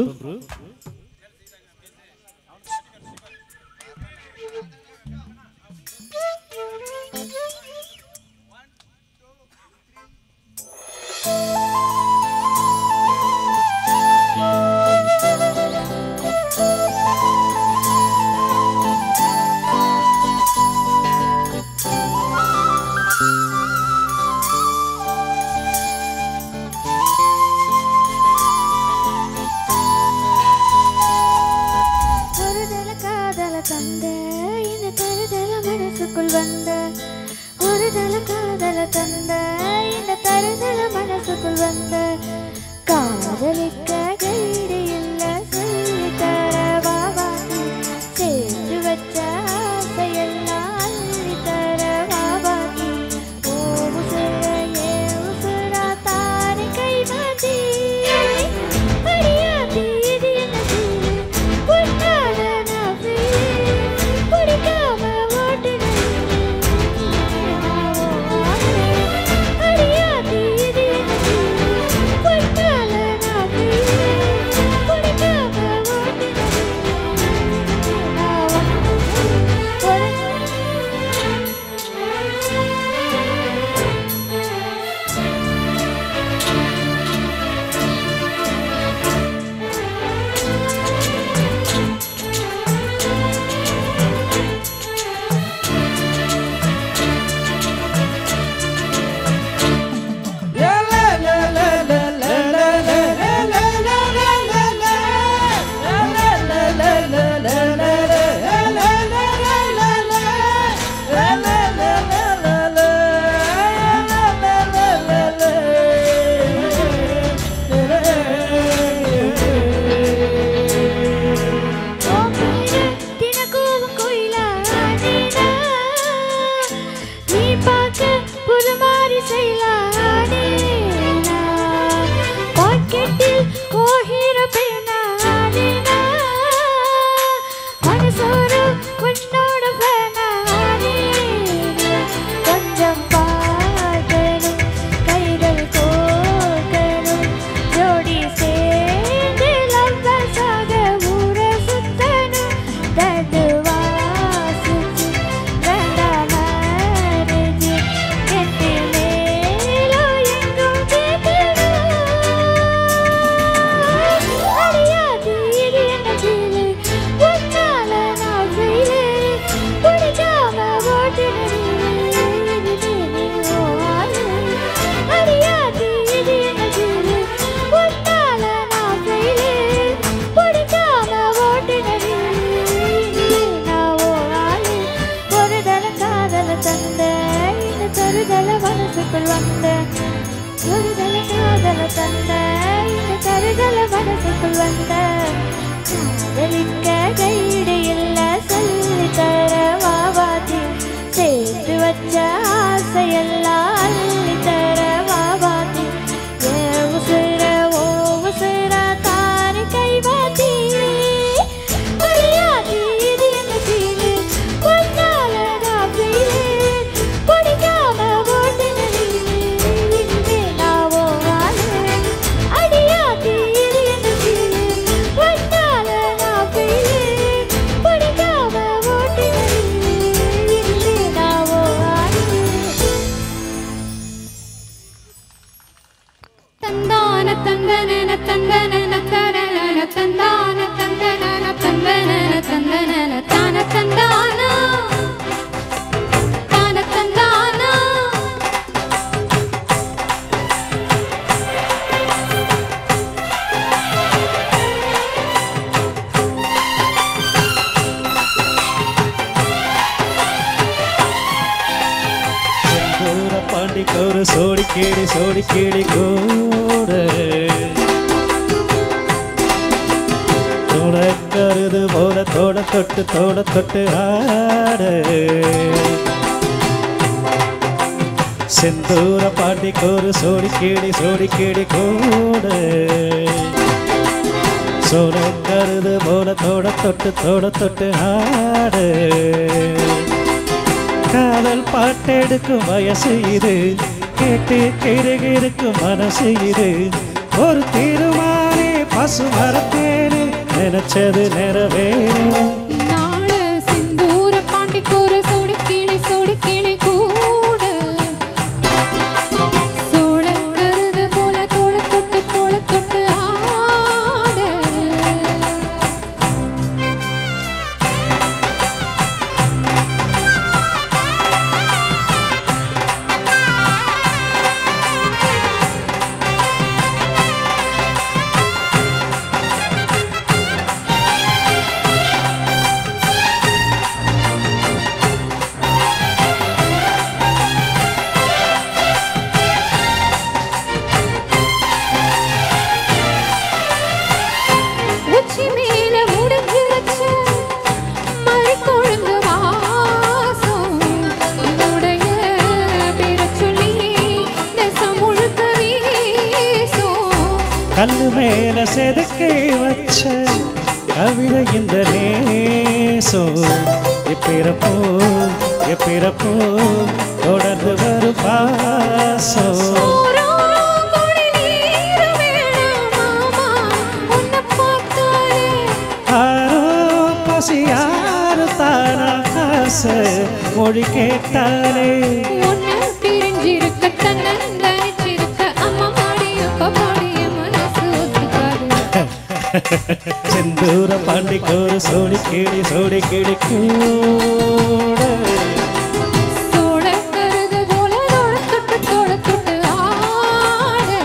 What பாண்டிக்கொரு சோடி கிளி கூட துணக்கருது போல தோட தொட்டு ஆடு செந்தூர பாண்டிக்கொரு சோடி கிளி கூட சோழக்கருது போல தோட தொட்டு ஆடு காதல் பாட்டெடுக்கும் வயசு இது கேட்டு கிருகிருக்கும் மனசு இது ஒரு தீர்மானே பசு மரத்தேனு நினைச்சது நிறைவேறும் நாள சிந்தூர பாண்டிக்கொரு சோடி கிளி கூட சோழக்கருது போல தோட தொட்டு ஆடு உச்சி மேல முடிஞ்சு வச்ச மறிக்கொழுந்து வாசம் உன்னுடைய பேரச் சொல்லி தேசம் முழுக்க வீசும் கல்லு மேல செதுக்கி வச்ச கவிதை இந்த நேசம் எப்பிறப்போ தொடர்ந்து வரும் பாசம் ஓரம் கொடி நீர் வேணும் மாமா உன்னை பார்த்தாலே ஆரோ பசியாரு தானா ஆசை மொழி கேட்டாலே உன்னை பிரிஞ்சிருக்க தன்னந்தனிச்சிருக்க அம்மா பாடிய மனசு ஒத்துக்காது செந்தூர பாண்டிக்கொரு சோடி கிளி கூட சோழக்கருது போல தோட தொட்டு ஆடு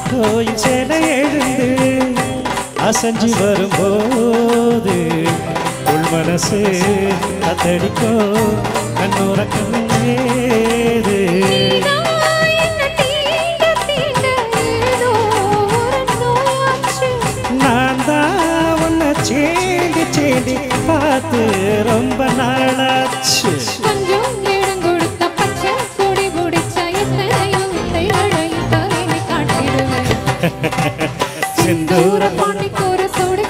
கோயில் சேலை எழுந்து அசைஞ்சு வரும்போது உள் மனசு கத்தடிக்கும் கண்ணுறக்கம் ஏது நான் தான் உன்னை சேடி பார்த்து ரொம்ப நாளாச்சு சிந்தூர பாண்டிக்கொரு சோடி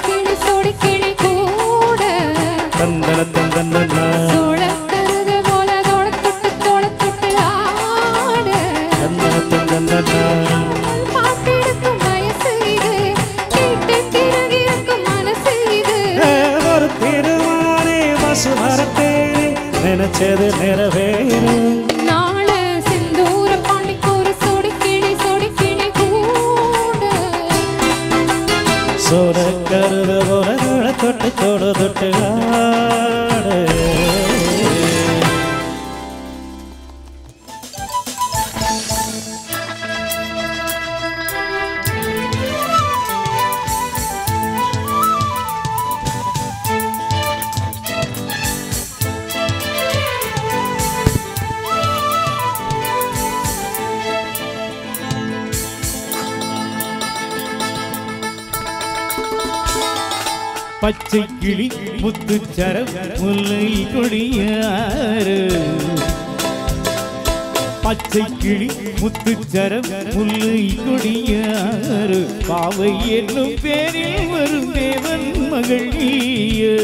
கிளி கூட தந்தன சோழக்கருது போல தோட தொட்டு ஆடு பாட்டெடுக்கும் வயசு இது கேட்டு கிருகிருக்கும் மனசு இது ஒரு திருமானே பசு மரத்தேனே நினைச்சது நிறைவேறும் நாள சிந்தூர பாண்டிக்கொரு சோடி கிளி கூட சோழக்கருது போல தொட்டு ஆடு பச்சை கிளி முத்துச்சரம் முல்லை கொடியாறு பச்சை கிளி முத்துச்சரம் முல்லை கொடியாறு பாவை என்னும் பேரில் வரும் தேவன் மகள் நீயே.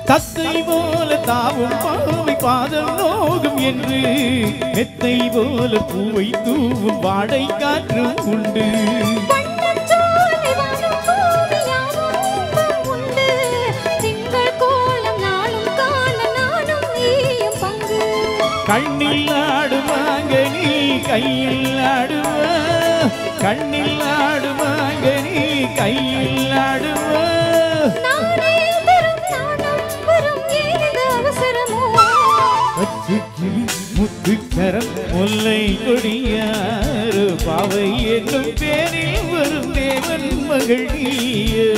தத்தை போல தாவும் பாவை பாதம் நோகும் என்று மெத்தை போல பூவை தூவும் வாடை காற்றும் உண்டு. கண்ணில் ஆடுவாங்க நீ கையில் ஆடுவ, கண்ணில் ஆடுவாங்க நீ கையில் ஆடுவ. முத்துச்சரம் முல்லை கொடியாறு பாவை என்னும் பேரில் வரும் தேவன் மகள் நீயே.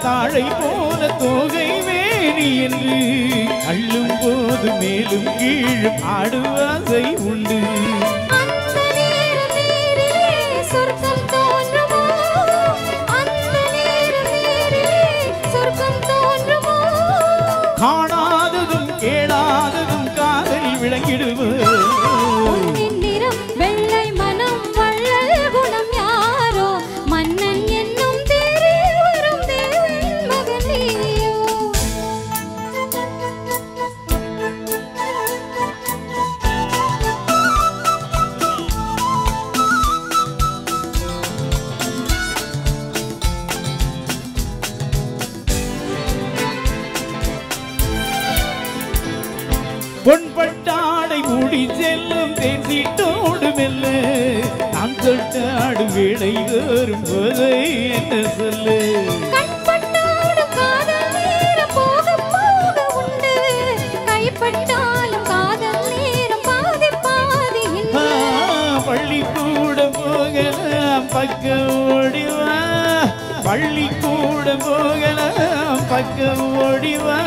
தாழை போல தோகை வேணி என்று அள்ளும் போது மேலும் கீழும் ஆடுவாசை உண்டு. காணாததும் கேளாததும் காதலில் விளங்கிடுவோம். பொன்பட்டாடை மூடி செல்லும் தேசிட்டோடு மெல்ல நான் தொட்டாடு வேடை வரும் போதை என்ன சொல்லு. பள்ளிக்கூட போகலாம் பக்கம் ஓடிவா, பள்ளிக்கூட போகலாம் பக்கம் ஓடிவா.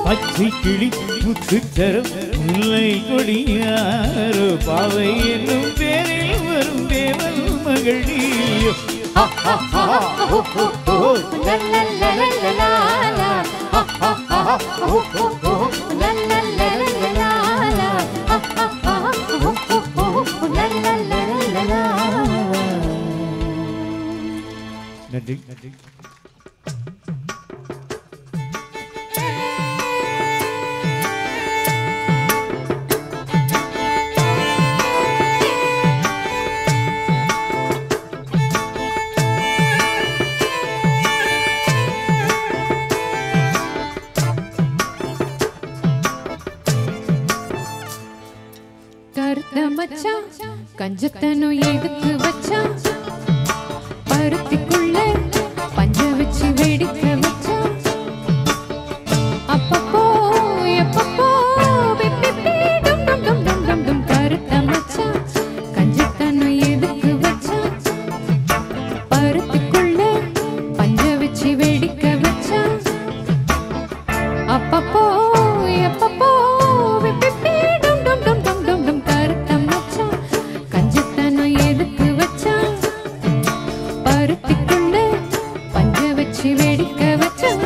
பச்சை கிளி முத்துச்சரம் முல்லை கொடியாறு பாவை என்னும் பேரில் வரும் தேவன் மகள் நீயோ. நன்றி நன்றி. கஞ்சத்தனு எடுத்து வச்சா பருத்திக்குள்ள பஞ்ச வச்சு வெடிக்க வச்சா அப்பப்போ எப்பப்போ பிப்பி அப்பப்போ எப்பப்போ விப்பிப்பி டும் டும் டும் டும் டும் டும் கருத்த மச்சான் கஞ்சத்தனம் எதுக்கு வச்சான் பருத்திக்குள்ள பஞ்ச வச்சு வெடிக்க வச்சான்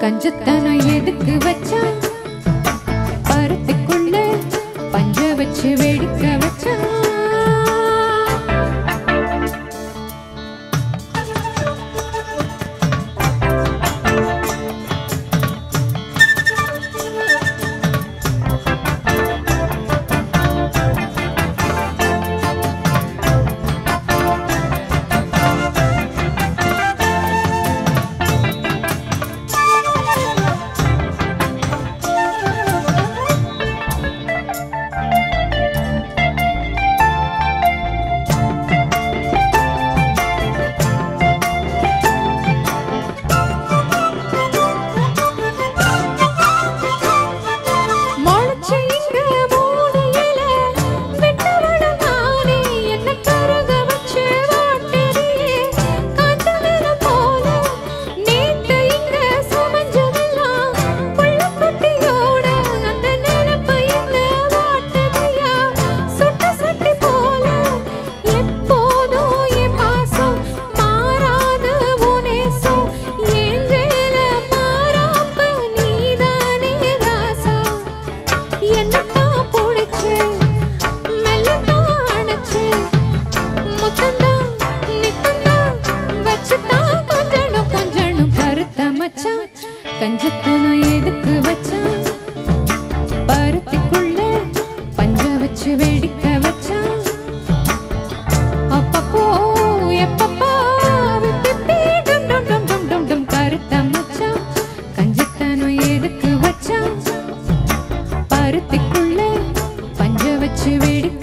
கஞ்சத்தனம் எதுக்கு வச்சான் பருத்திக்குள்ள பஞ்ச வச்சு வெடிக்க வச்சான் கஞ்சத்தனம் எதுக்கு வச்சான் பருத்திக்குள்ள பஞ்ச வச்சு வெடிக்க வச்சான் அப்பப்போ எப்பப்போ விப்பிப்பி டும் டும் டும் டும் டும் டும் கருத்த மச்சான் கஞ்சத்தனம் எதுக்கு வச்சான் பருத்திக்குள்ள பஞ்ச வச்சு வெடிக்க